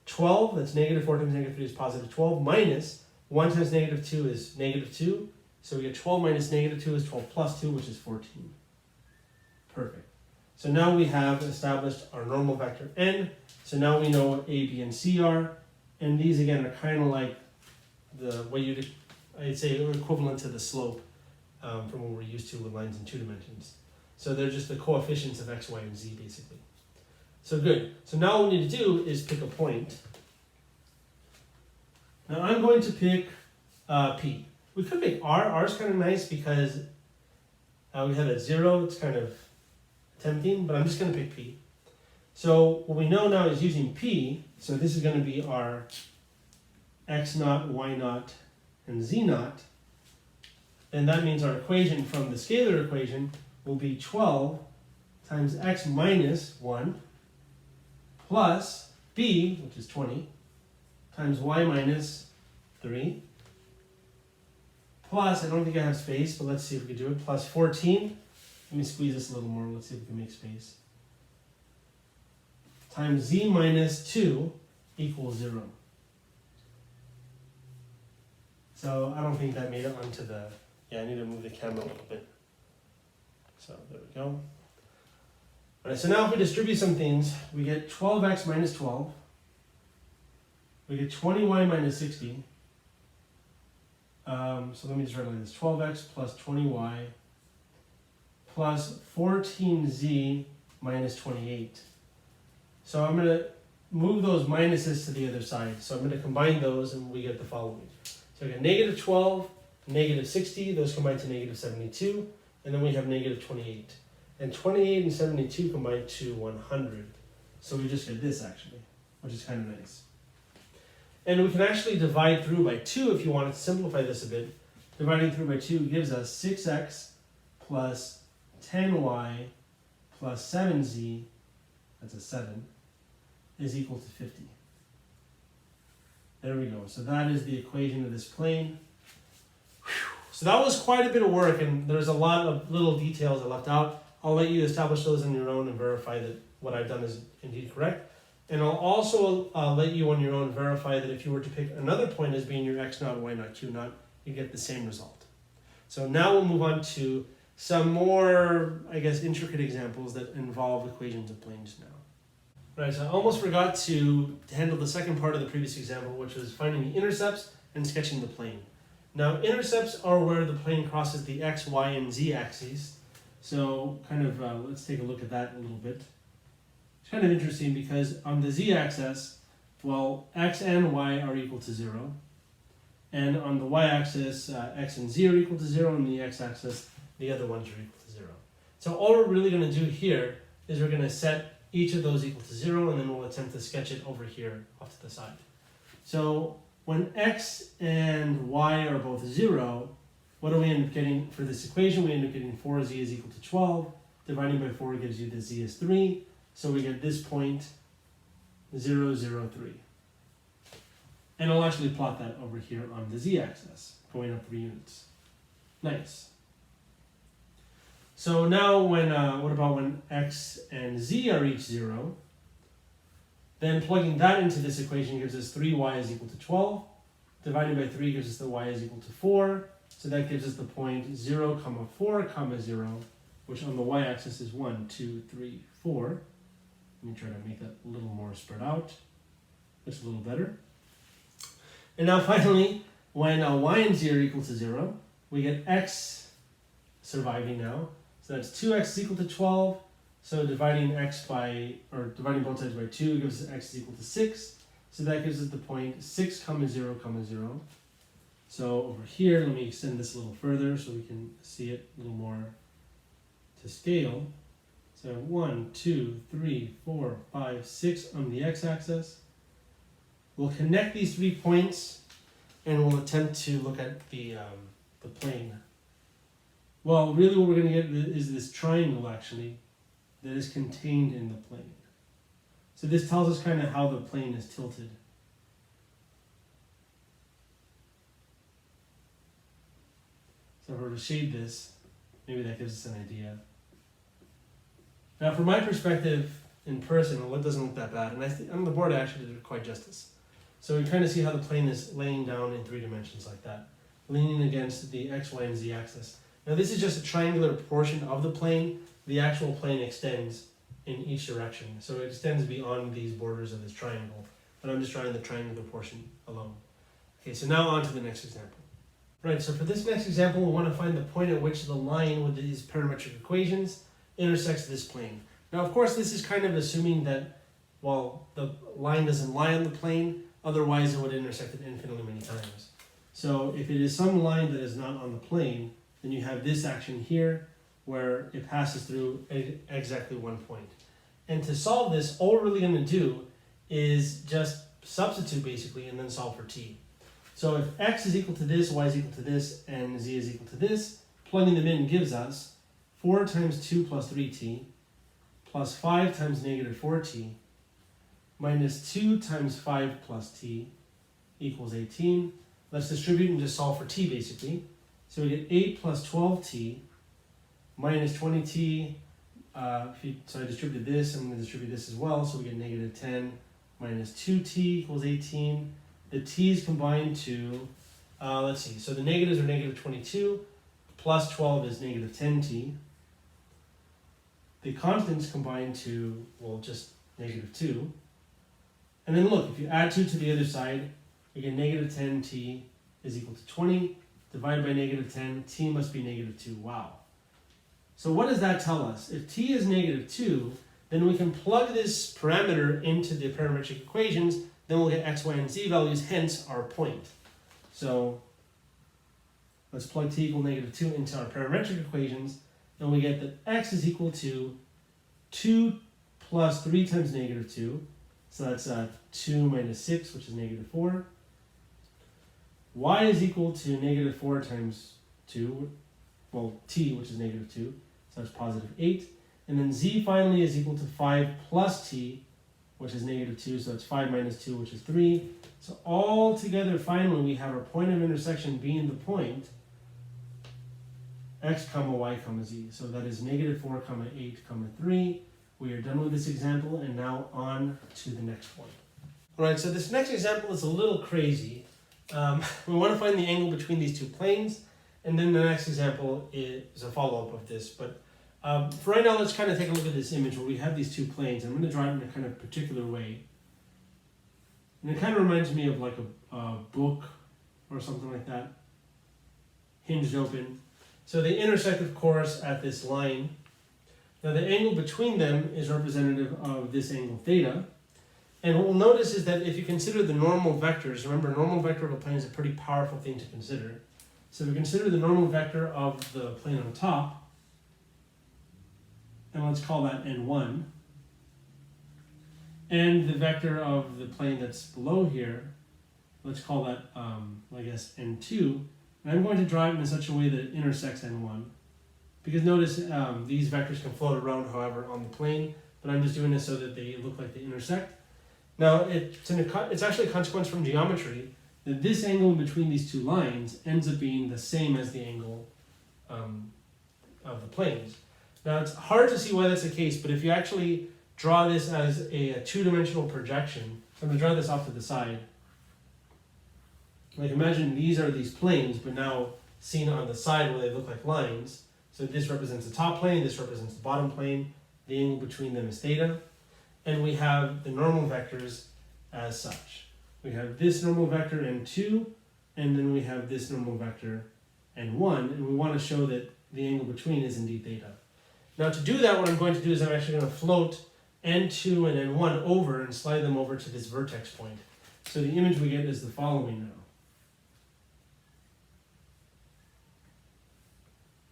S1: 12, that's negative 4 times negative 3 is positive 12, minus 1 times negative 2 is negative 2. So we get 12 minus negative 2 is 12 plus 2, which is 14. Perfect. So now we have established our normal vector n. So now we know what A, B, and C are. And these, again, are kind of like the way I'd say are equivalent to the slope from what we're used to with lines in 2 dimensions. So they're just the coefficients of x, y, and z, basically. So good. So now what we need to do is pick a point. Now I'm going to pick P. We could pick R. R is kind of nice because we have a 0. It's kind of tempting, but I'm just going to pick P. So what we know now is using P, so this is going to be our x naught, y naught, and z naught. And that means our equation from the scalar equation will be 12 times x minus 1 plus b, which is 20, times y minus 3, plus, I don't think I have space, but let's see if we can do it, plus 14. Let me squeeze this a little more. Let's see if we can make space. Times z minus 2 equals 0. So I don't think that made it onto the... Yeah, I need to move the camera a little bit. So there we go. All right, so now if we distribute some things, we get 12x minus 12. We get 20y minus 60. So let me just write it like this. 12x plus 20y plus 14z minus 28. So I'm going to move those minuses to the other side. So I'm going to combine those and we get the following. So I got negative 12, negative 60, those combine to negative 72, and then we have negative 28. And 28 and 72 combine to 100. So we just get this actually, which is kind of nice. And we can actually divide through by 2 if you want to simplify this a bit. Dividing through by 2 gives us 6x plus 10y plus 7z, that's a 7, is equal to 50. There we go. So that is the equation of this plane. Whew. So that was quite a bit of work, and there's a lot of little details I left out. I'll let you establish those on your own and verify that what I've done is indeed correct. And I'll also let you on your own verify that if you were to pick another point as being your x naught, y naught, q naught, you get the same result. So now we'll move on to some more, I guess, intricate examples that involve equations of planes now. Right, so I almost forgot to handle the second part of the previous example, which was finding the intercepts and sketching the plane. Now, intercepts are where the plane crosses the x, y, and z axes. So kind of, let's take a look at that a little bit. It's kind of interesting because on the z-axis, well, x and y are equal to 0. And on the y-axis, x and z are equal to 0, and the x-axis, the other ones are equal to 0. So all we're really going to do here is we're going to set each of those equal to 0, and then we'll attempt to sketch it over here off to the side. So when x and y are both 0, what do we end up getting for this equation? We end up getting 4z is equal to 12. Dividing by 4 gives you the z is 3. So we get this point, 0, 0, 3. And I'll actually plot that over here on the z-axis, going up 3 units. Nice. So now when, what about when x and z are each 0? Then plugging that into this equation gives us 3y is equal to 12. Dividing by 3 gives us the y is equal to 4. So that gives us the point 0, 4, 0, which on the y-axis is 1, 2, 3, 4. Let me try to make that a little more spread out. Looks a little better. And now finally, when y and z are equal to 0, we get x surviving now. So that's 2x is equal to 12. So dividing dividing both sides by 2 gives us x is equal to 6. So that gives us the point 6, 0, 0. So over here, let me extend this a little further so we can see it a little more to scale. So 1, 2, 3, 4, 5, 6 on the x-axis. We'll connect these 3 points and we'll attempt to look at the plane. Well, really what we're going to get is this triangle actually that is contained in the plane. So this tells us kind of how the plane is tilted. So if we were to shade this, maybe that gives us an idea. Now from my perspective in person, well, it doesn't look that bad. And I think on the board I actually did it quite justice. So we kind of see how the plane is laying down in 3 dimensions like that, leaning against the x, y, and z axis. Now this is just a triangular portion of the plane. The actual plane extends in each direction. So it extends beyond these borders of this triangle. But I'm just drawing the triangular portion alone. Okay, so now on to the next example. Right, so for this next example, we want to find the point at which the line with these parametric equations intersects this plane. Now, of course, this is kind of assuming that, well, the line doesn't lie on the plane, otherwise it would intersect it infinitely many times. So if it is some line that is not on the plane, then you have this action here where it passes through exactly 1 point. And to solve this, all we're really going to do is just substitute basically and then solve for t. So if x is equal to this, y is equal to this, and z is equal to this, plugging them in gives us 4 times 2 plus 3t plus 5 times negative 4t minus 2 times 5 plus t equals 18. Let's distribute and just solve for t basically. So we get 8 plus 12t minus 20t. So I distributed this, I'm going to distribute this as well. So we get negative 10 minus 2t equals 18. The t's combined to, let's see, so the negatives are negative 22, plus 12 is negative 10t. The constants combine to, well, just negative 2. And then look, if you add 2 to the other side, you get negative 10t is equal to 20. Divided by negative 10, t must be negative 2. Wow. So what does that tell us? If t is negative 2, then we can plug this parameter into the parametric equations. Then we'll get x, y, and z values, hence our point. So let's plug t equal negative 2 into our parametric equations, and we get that x is equal to 2 plus 3 times negative 2. So that's 2 minus 6, which is negative 4. Y is equal to negative 4 times 2, well, t, which is negative 2, so that's positive 8. And then z finally is equal to 5 plus t, which is negative 2, so it's 5 minus 2, which is 3. So all together, finally, we have our point of intersection being the point x, comma, y, comma, z. So that is negative 4, comma, 8, comma, 3. We are done with this example, and now on to the next one. All right, so this next example is a little crazy. We want to find the angle between these 2 planes, and then the next example is a follow-up of this. But for right now, let's kind of take a look at this image where we have these 2 planes. I'm going to draw it in a kind of particular way. And it kind of reminds me of like a book or something like that, hinged open. So they intersect, of course, at this line. Now the angle between them is representative of this angle theta. And what we'll notice is that if you consider the normal vectors, remember normal vector of a plane is a pretty powerful thing to consider. So if we consider the normal vector of the plane on top, and let's call that n1, and the vector of the plane that's below here, let's call that, I guess, n2, and I'm going to draw it in such a way that it intersects n1. Because notice these vectors can float around, however, on the plane, but I'm just doing this so that they look like they intersect. Now, it's actually a consequence from geometry that this angle in between these 2 lines ends up being the same as the angle of the planes. Now, it's hard to see why that's the case, but if you actually draw this as a 2-dimensional projection, I'm going to draw this off to the side. Like imagine these are these planes, but now seen on the side where they look like lines. So this represents the top plane, this represents the bottom plane. The angle between them is theta. and we have the normal vectors as such. We have this normal vector n2, and then we have this normal vector n1, and we want to show that the angle between is indeed theta. Now to do that, what I'm going to do is I'm actually going to float n2 and n1 over and slide them over to this vertex point. So the image we get is the following now.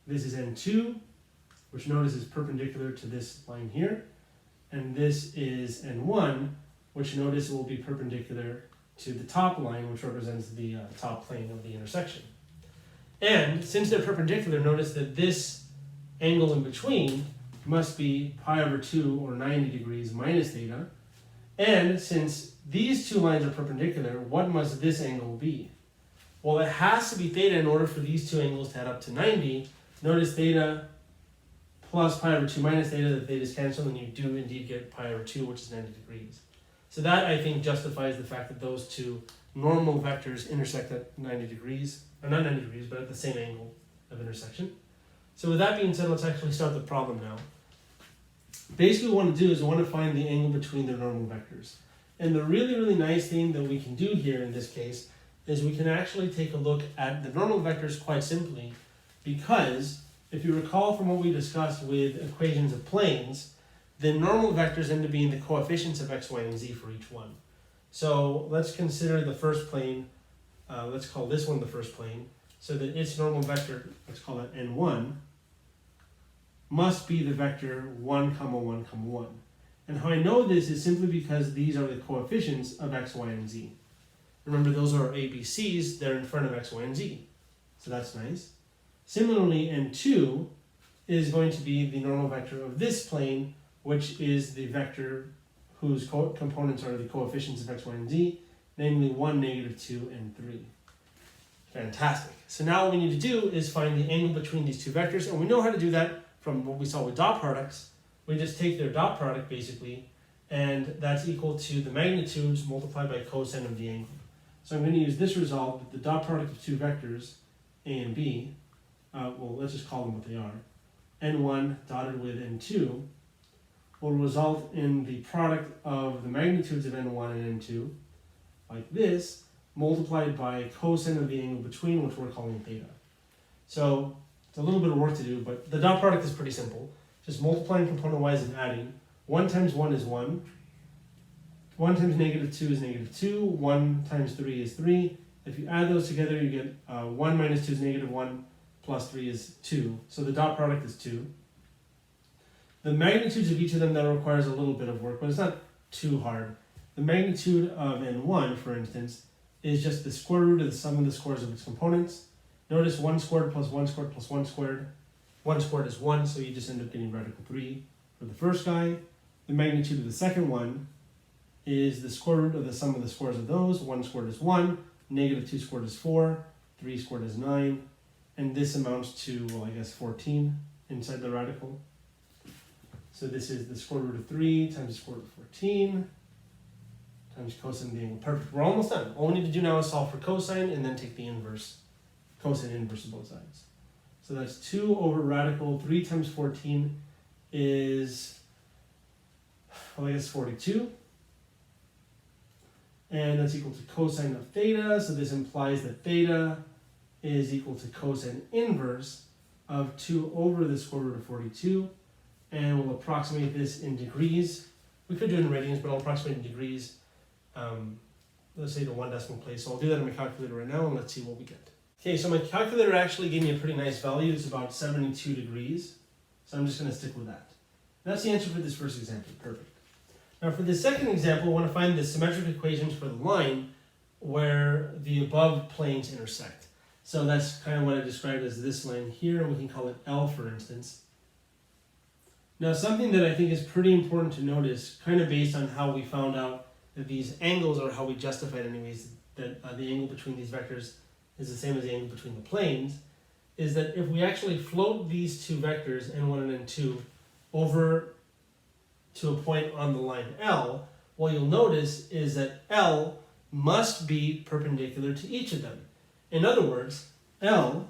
S1: This is n2, which notice is perpendicular to this line here, and this is n1, which notice will be perpendicular to the top line, which represents the top plane of the intersection. And since they're perpendicular, notice that this angle in between must be pi over 2 or 90 degrees minus theta. And since these two lines are perpendicular, what must this angle be? Well, it has to be theta in order for these two angles to add up to 90. Notice theta plus pi over 2 minus theta, the thetas cancel, and you do indeed get pi over 2, which is 90 degrees. So that, I think, justifies the fact that those two normal vectors intersect at 90 degrees, or not 90 degrees, but at the same angle of intersection. So with that being said, let's actually start the problem now. Basically what we want to do is we want to find the angle between the normal vectors. And the really nice thing that we can do here in this case is we can actually take a look at the normal vectors quite simply, because if you recall from what we discussed with equations of planes, the normal vectors end up being the coefficients of x, y, and z for each one. So let's consider the first plane, let's call this one the first plane, so that its normal vector, let's call it n1, must be the vector 1, 1, 1. And how I know this is simply because these are the coefficients of x, y, and z. Remember, those are ABCs, they're in front of x, y, and z. So that's nice. Similarly, n2 is going to be the normal vector of this plane, which is the vector whose components are the coefficients of x, y, and z, namely 1, -2, and 3. Fantastic. So now what we need to do is find the angle between these two vectors, and we know how to do that from what we saw with dot products. We just take their dot product, basically, and that's equal to the magnitudes multiplied by cosine of the angle. So I'm going to use this result that the dot product of two vectors, a and b, well, let's just call them what they are, n1 dotted with n2, will result in the product of the magnitudes of n1 and n2, like this, multiplied by cosine of the angle between, which we're calling theta. So it's a little bit of work to do, but the dot product is pretty simple. Just multiplying component-wise and adding. 1 times 1 is 1. 1 times -2 is -2. 1 times 3 is 3. If you add those together, you get 1 minus 2 is -1, plus 3 is 2. So the dot product is 2. The magnitudes of each of them, that requires a little bit of work, but it's not too hard. The magnitude of n1, for instance, is just the square root of the sum of the squares of its components. Notice 1 squared plus 1 squared plus 1 squared. 1 squared is 1, so you just end up getting radical 3 for the first guy. The magnitude of the second one is the square root of the sum of the squares of those. 1 squared is 1, -2 squared is 4, 3 squared is 9, and this amounts to, well, I guess 14 inside the radical. So this is the square root of 3 times the square root of 14 times cosine of the angle. Perfect, we're almost done. All we need to do now is solve for cosine and then take the inverse, cosine inverse of both sides. So that's 2 over radical 3 times 14 is, well, I guess 42. And that's equal to cosine of theta. So this implies that theta is equal to cosine inverse of 2 over the square root of 42. And we'll approximate this in degrees. We could do it in radians, but I'll approximate in degrees. Let's say to 1 decimal place. So I'll do that in my calculator right now, and let's see what we get. Okay, so my calculator actually gave me a pretty nice value. It's about 72 degrees. So I'm just going to stick with that. That's the answer for this first example. Perfect. Now for the second example, I want to find the symmetric equations for the line where the above planes intersect. So that's kind of what I described as this line here, and we can call it L, for instance. Now something that I think is pretty important to notice, kind of based on how we found out that these angles, or how we justified anyways, that the angle between these vectors is the same as the angle between the planes, is that if we actually float these two vectors, n1 and n2, over to a point on the line L, what you'll notice is that L must be perpendicular to each of them. In other words, L,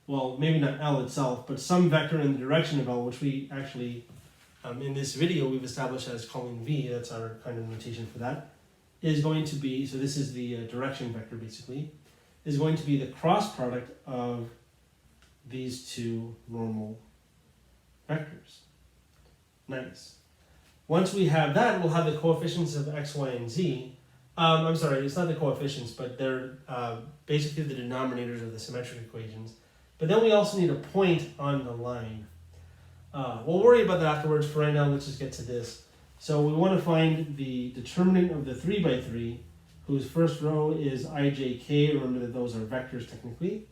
S1: well, maybe not L itself, but some vector in the direction of L, which we actually in this video we've established as calling v, that's our kind of notation for that, is going to be, so this is the direction vector basically, is going to be the cross product of these two normal vectors. Nice. Once we have that, we'll have the coefficients of x, y, and z. I'm sorry, it's not the coefficients, but they're basically the denominators of the symmetric equations. But then we also need a point on the line. We'll worry about that afterwards. For right now, let's just get to this. So we want to find the determinant of the 3 by 3, whose first row is ijk. Remember that those are vectors technically.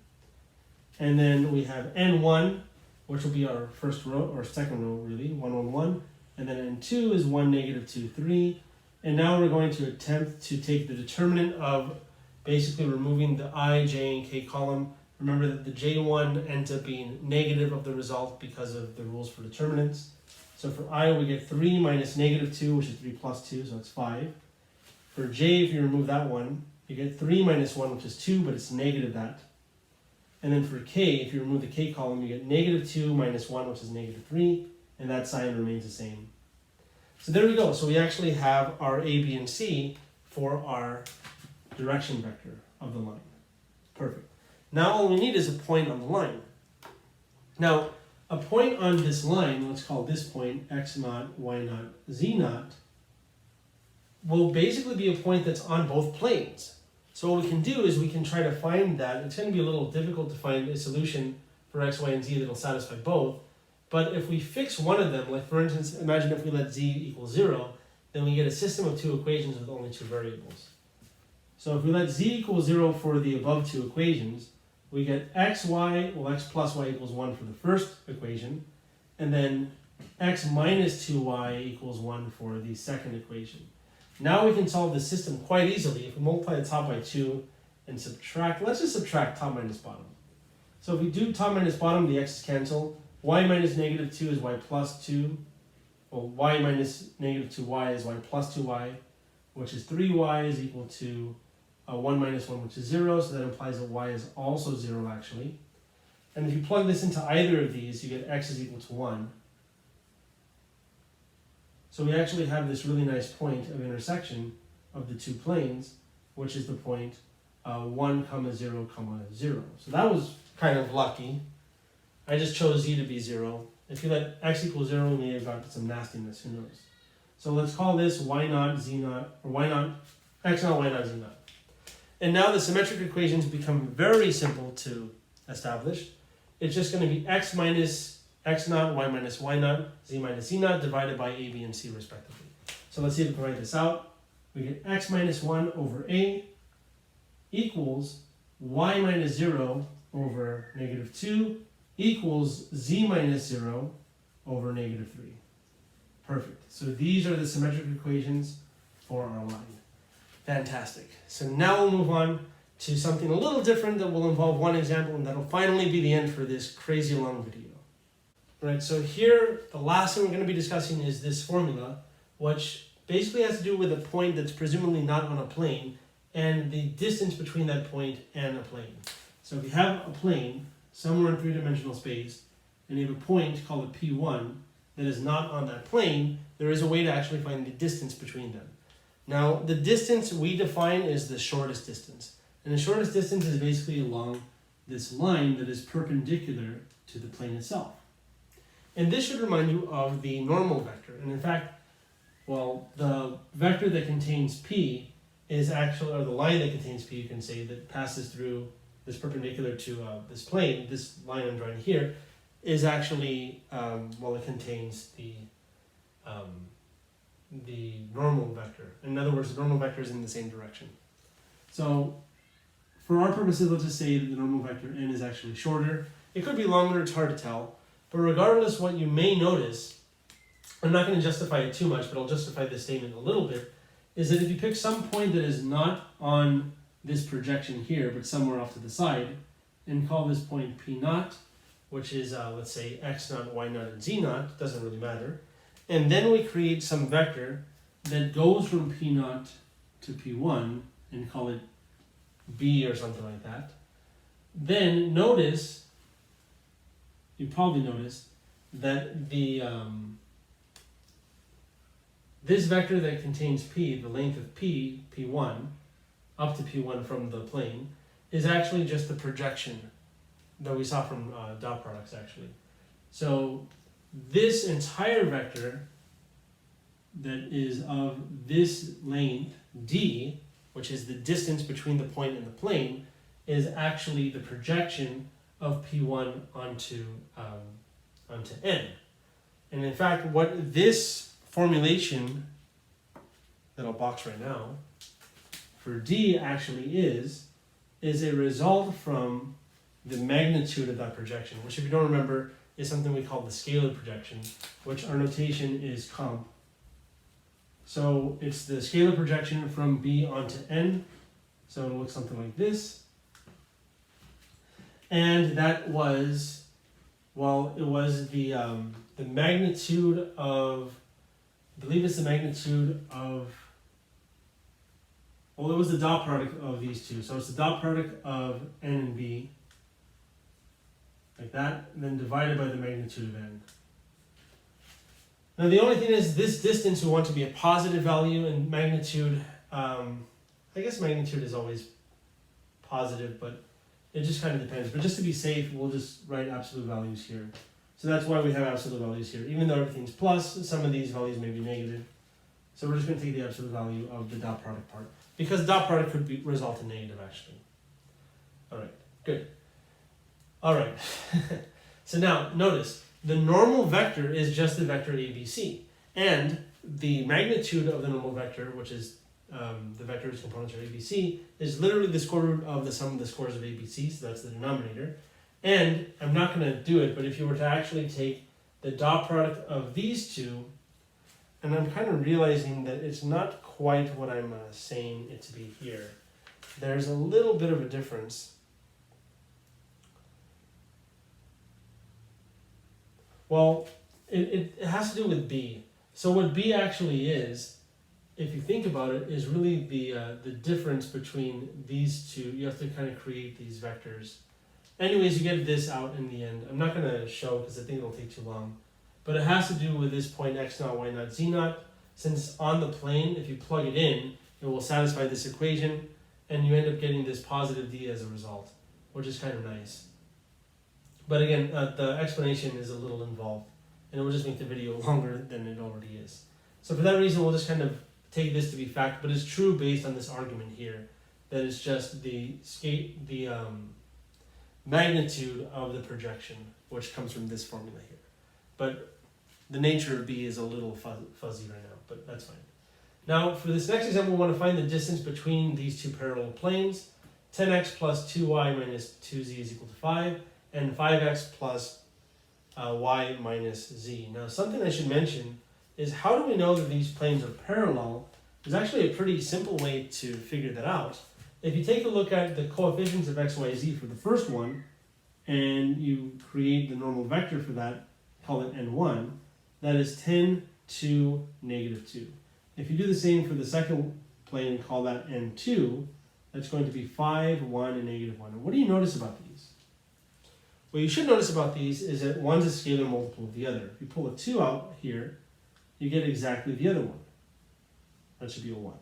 S1: And then we have n1, which will be our first row, or second row really, 1, 1, 1. And then n2 is 1, negative 2, 3. And now we're going to attempt to take the determinant of basically removing the I, j, and k column. Remember that the j1 ends up being negative of the result because of the rules for determinants. So for I, we get 3 minus negative 2, which is 3 plus 2, so it's 5. For j, if you remove that one, you get 3 minus 1, which is 2, but it's negative that. And then for k, if you remove the k column, you get negative 2 minus 1, which is negative 3, and that sign remains the same. So there we go. So we actually have our a, b, and c for our direction vector of the line. Perfect. Now all we need is a point on the line. Now, a point on this line, let's call this point x naught, y naught, z naught, will basically be a point that's on both planes. So what we can do is we can try to find that. It's going to be a little difficult to find a solution for x, y, and z that will satisfy both. But if we fix one of them, like for instance, imagine if we let z equal 0, then we get a system of two equations with only two variables. So if we let z equal 0 for the above two equations, we get x plus y equals 1 for the first equation, and then x minus 2y equals 1 for the second equation. Now we can solve the system quite easily. If we multiply the top by 2 and subtract, let's just subtract top minus bottom. So if we do top minus bottom, the x's cancel. Y minus negative 2 is y plus 2. Well, y minus negative 2y is y plus 2y, which is 3y is equal to 1 minus 1, which is 0. So that implies that y is also 0, actually. And if you plug this into either of these, you get x is equal to 1. So we actually have this really nice point of intersection of the two planes, which is the point 1, 0, 0. So that was kind of lucky. I just chose z to be 0. If you let x equal 0, we may have got some nastiness, who knows. So let's call this y naught, z naught, or y naught, x naught, y naught, z naught. And now the symmetric equations become very simple to establish. It's just going to be x minus x naught, y minus y naught, z minus z naught divided by a, b, and c respectively. So let's see if we can write this out. We get x minus 1 over a equals y minus 0 over negative 2 equals z minus 0 over negative 3. Perfect. So these are the symmetric equations for our line. Fantastic. So now we'll move on to something a little different that will involve one example, and that'll finally be the end for this crazy long video. Right, so here, the last thing we're going to be discussing is this formula, which basically has to do with a point that's presumably not on a plane, and the distance between that point and a plane. So if you have a plane somewhere in three-dimensional space, and you have a point called a P1 that is not on that plane, there is a way to actually find the distance between them. Now, the distance we define is the shortest distance. And the shortest distance is basically along this line that is perpendicular to the plane itself. And this should remind you of the normal vector. And in fact, well, the vector that contains P is actually, or the line that contains P, you can say, that passes through this perpendicular to this plane, this line I'm drawing here, is actually, well, it contains the normal vector. In other words, the normal vector is in the same direction. So for our purposes, let's just say that the normal vector n is actually shorter. It could be longer, it's hard to tell. But regardless, what you may notice, I'm not going to justify it too much, but I'll justify this statement a little bit, is that if you pick some point that is not on this projection here, but somewhere off to the side, and call this point P naught, which is, let's say, x naught, y naught, and z naught, doesn't really matter, and then we create some vector that goes from P naught to P1, and call it B or something like that, then notice, you probably notice, that the this vector that contains p, the length of p, p1, up to p1 from the plane, is actually just the projection that we saw from dot products actually. So this entire vector that is of this length d, which is the distance between the point and the plane, is actually the projection of p1 onto n. And in fact, what this formulation that I'll box right now for d actually is a result from the magnitude of that projection, which if you don't remember is something we call the scalar projection, which our notation is comp. So it's the scalar projection from b onto n, so it'll look something like this. And that was, well, it was the magnitude of, I believe it's the magnitude of, well, it was the dot product of these two. So it's the dot product of n and b, like that, and then divided by the magnitude of n. Now the only thing is this distance we want to be a positive value, and magnitude, I guess magnitude is always positive, but it just kind of depends. But just to be safe, we'll just write absolute values here. So that's why we have absolute values here. Even though everything's plus, some of these values may be negative. So we're just going to take the absolute value of the dot product part, because dot product could result in negative actually. All right, good. All right, so now notice the normal vector is just the vector ABC, and the magnitude of the normal vector, which is the vector whose components are ABC, is literally the square root of the sum of the squares of ABC, so that's the denominator. And I'm not going to do it, but if you were to actually take the dot product of these two, and I'm kind of realizing that it's not quite what I'm saying it to be here. There's a little bit of a difference. Well, it has to do with B. So what B actually is, if you think about it, is really the difference between these two. You have to kind of create these vectors. Anyways, you get this out in the end. I'm not going to show because I think it'll take too long. But it has to do with this point x naught, y naught, z naught. Since on the plane, if you plug it in, it will satisfy this equation, and you end up getting this positive d as a result, which is kind of nice. But again, the explanation is a little involved, and it will just make the video longer than it already is. So for that reason, we'll just kind of take this to be fact, but it's true based on this argument here, that it's just the magnitude of the projection, which comes from this formula here. But the nature of B is a little fuzzy right now, but that's fine. Now, for this next example, we want to find the distance between these two parallel planes. 10x plus 2y minus 2z is equal to 5, and 5x plus y minus z. Now, something I should mention is how do we know that these planes are parallel? There's actually a pretty simple way to figure that out. If you take a look at the coefficients of x, y, z for the first one, and you create the normal vector for that, call it n1, that is 10, 2, negative 2. If you do the same for the second plane and call that n2, that's going to be 5, 1, and negative 1. And what do you notice about these? What you should notice about these is that one's a scalar multiple of the other. If you pull a 2 out here, you get exactly the other one. That should be a 1.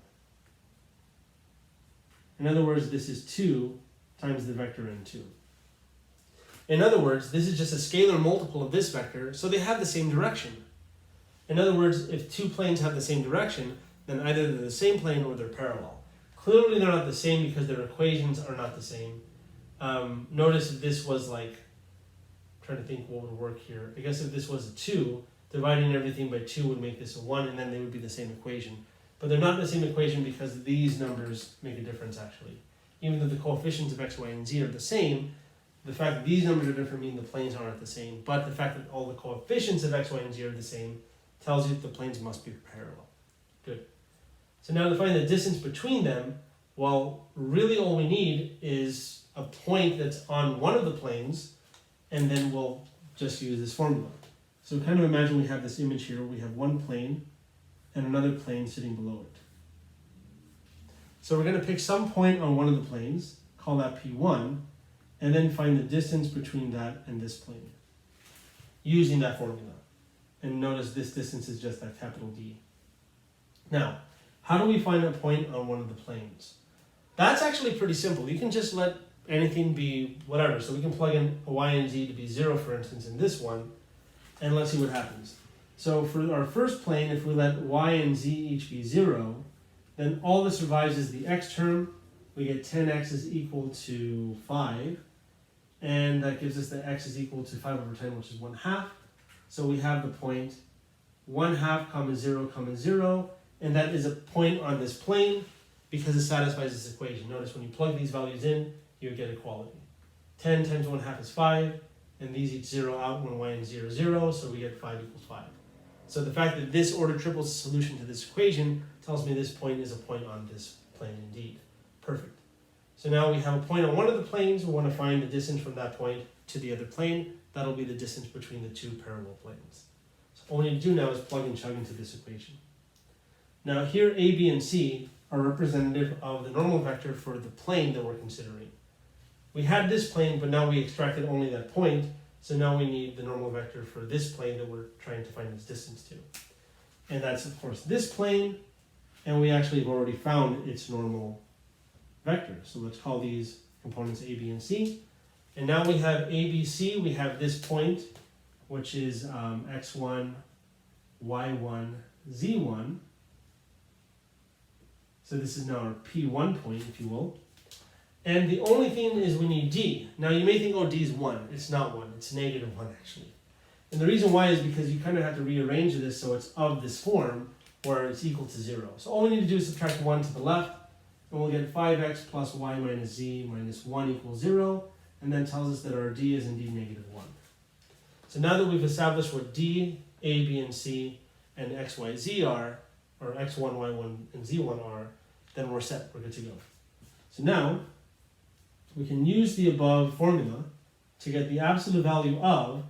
S1: In other words, this is 2 times the vector n2. In other words, this is just a scalar multiple of this vector, so they have the same direction. In other words, if two planes have the same direction, then either they're the same plane or they're parallel. Clearly they're not the same because their equations are not the same. Notice if this was like, I'm trying to think what would work here. I guess if this was a 2, dividing everything by 2 would make this a 1, and then they would be the same equation. But they're not the same equation because these numbers make a difference actually. Even though the coefficients of x, y, and z are the same, the fact that these numbers are different means the planes aren't the same. But the fact that all the coefficients of x, y, and z are the same tells you that the planes must be parallel. Good. So now to find the distance between them, well, really all we need is a point that's on one of the planes, and then we'll just use this formula. So kind of imagine we have this image here. We have one plane and another plane sitting below it. So we're going to pick some point on one of the planes, call that P1, and then find the distance between that and this plane using that formula. And notice this distance is just that capital D. Now, how do we find a point on one of the planes? That's actually pretty simple. You can just let anything be whatever. So we can plug in a y and z to be 0, for instance, in this one, and let's see what happens. So for our first plane, if we let y and z each be 0, then all that survives is the x term. We get 10x is equal to 5, and that gives us that x is equal to 5 over 10, which is 1/2. So we have the point 1/2 comma 0 comma 0, and that is a point on this plane because it satisfies this equation. Notice when you plug these values in, you get equality. 10 times 1/2 is 5, and these each 0 out when y and z are 0, so we get 5 equals 5. So the fact that this order triple is a solution to this equation tells me this point is a point on this plane indeed. Perfect. So now we have a point on one of the planes. We want to find the distance from that point to the other plane. That'll be the distance between the two parallel planes. So all we need to do now is plug and chug into this equation. Now here A, B, and C are representative of the normal vector for the plane that we're considering. We had this plane, but now we extracted only that point. So now we need the normal vector for this plane that we're trying to find its distance to. And that's, of course, this plane. And we actually have already found its normal vector. So let's call these components A, B, and C. And now we have A, B, C. We have this point, which is x1, y1, z1. So this is now our P1 point, if you will. And the only thing is we need D. Now you may think, oh, D is 1. It's not 1. It's negative 1, actually. And the reason why is because you kind of have to rearrange this so it's of this form where it's equal to 0. So all we need to do is subtract 1 to the left, and we'll get 5x plus y minus z minus 1 equals 0, and then tells us that our D is indeed negative 1. So now that we've established what D, A, B, and C, and x, y, z are, or x1, y1, and z1 are, then we're set. We're good to go. So now we can use the above formula to get the absolute value of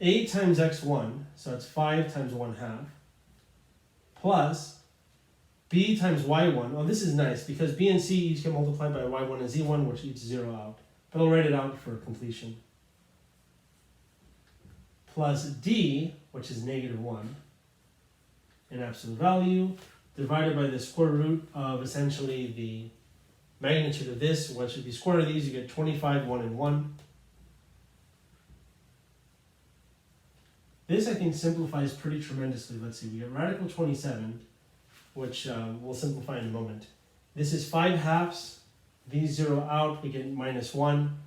S1: a times x1, so that's 5 times 1/2, plus b times y1. Oh, this is nice because b and c each get multiplied by y1 and z1, which each 0 out. But I'll write it out for completion. Plus d, which is negative 1, in absolute value, divided by the square root of essentially the magnitude of this. Once you square of these, you get 25, 1, and 1. This, I think, simplifies pretty tremendously. Let's see, we get radical 27, which we'll simplify in a moment. This is 5/2. These 0 out, we get minus 1.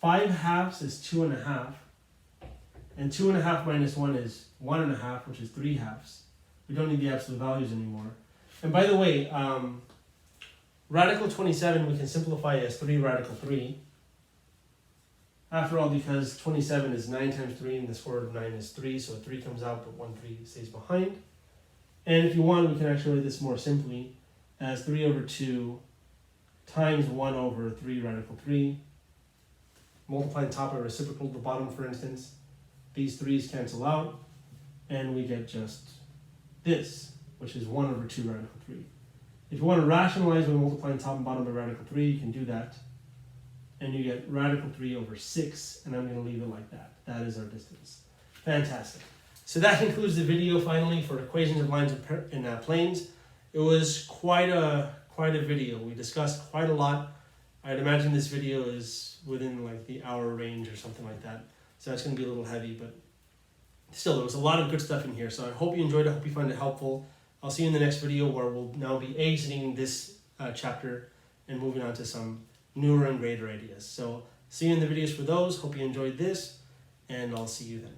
S1: 5/2 is 2.5. And 2.5 minus 1 is 1.5, which is 3/2. We don't need the absolute values anymore. And by the way, radical 27 we can simplify as 3 radical 3. After all, because 27 is 9 times 3 and the square root of 9 is 3, so a 3 comes out but 1 3 stays behind. And if you want, we can actually write this more simply as 3 over 2 times 1 over 3 radical 3. Multiply the top by reciprocal to the bottom, for instance. These 3's cancel out, and we get just this, which is 1 over 2 radical 3. If you want to rationalize by multiplying top and bottom by radical 3, you can do that. And you get radical 3 over 6, and I'm going to leave it like that. That is our distance. Fantastic. So that concludes the video, finally, for equations of lines in planes. It was quite a video. We discussed quite a lot. I'd imagine this video is within like the hour range or something like that. So that's going to be a little heavy, but still, there was a lot of good stuff in here. So I hope you enjoyed it. I hope you find it helpful. I'll see you in the next video where we'll now be exiting this chapter and moving on to some newer and greater ideas. So see you in the videos for those. Hope you enjoyed this, and I'll see you then.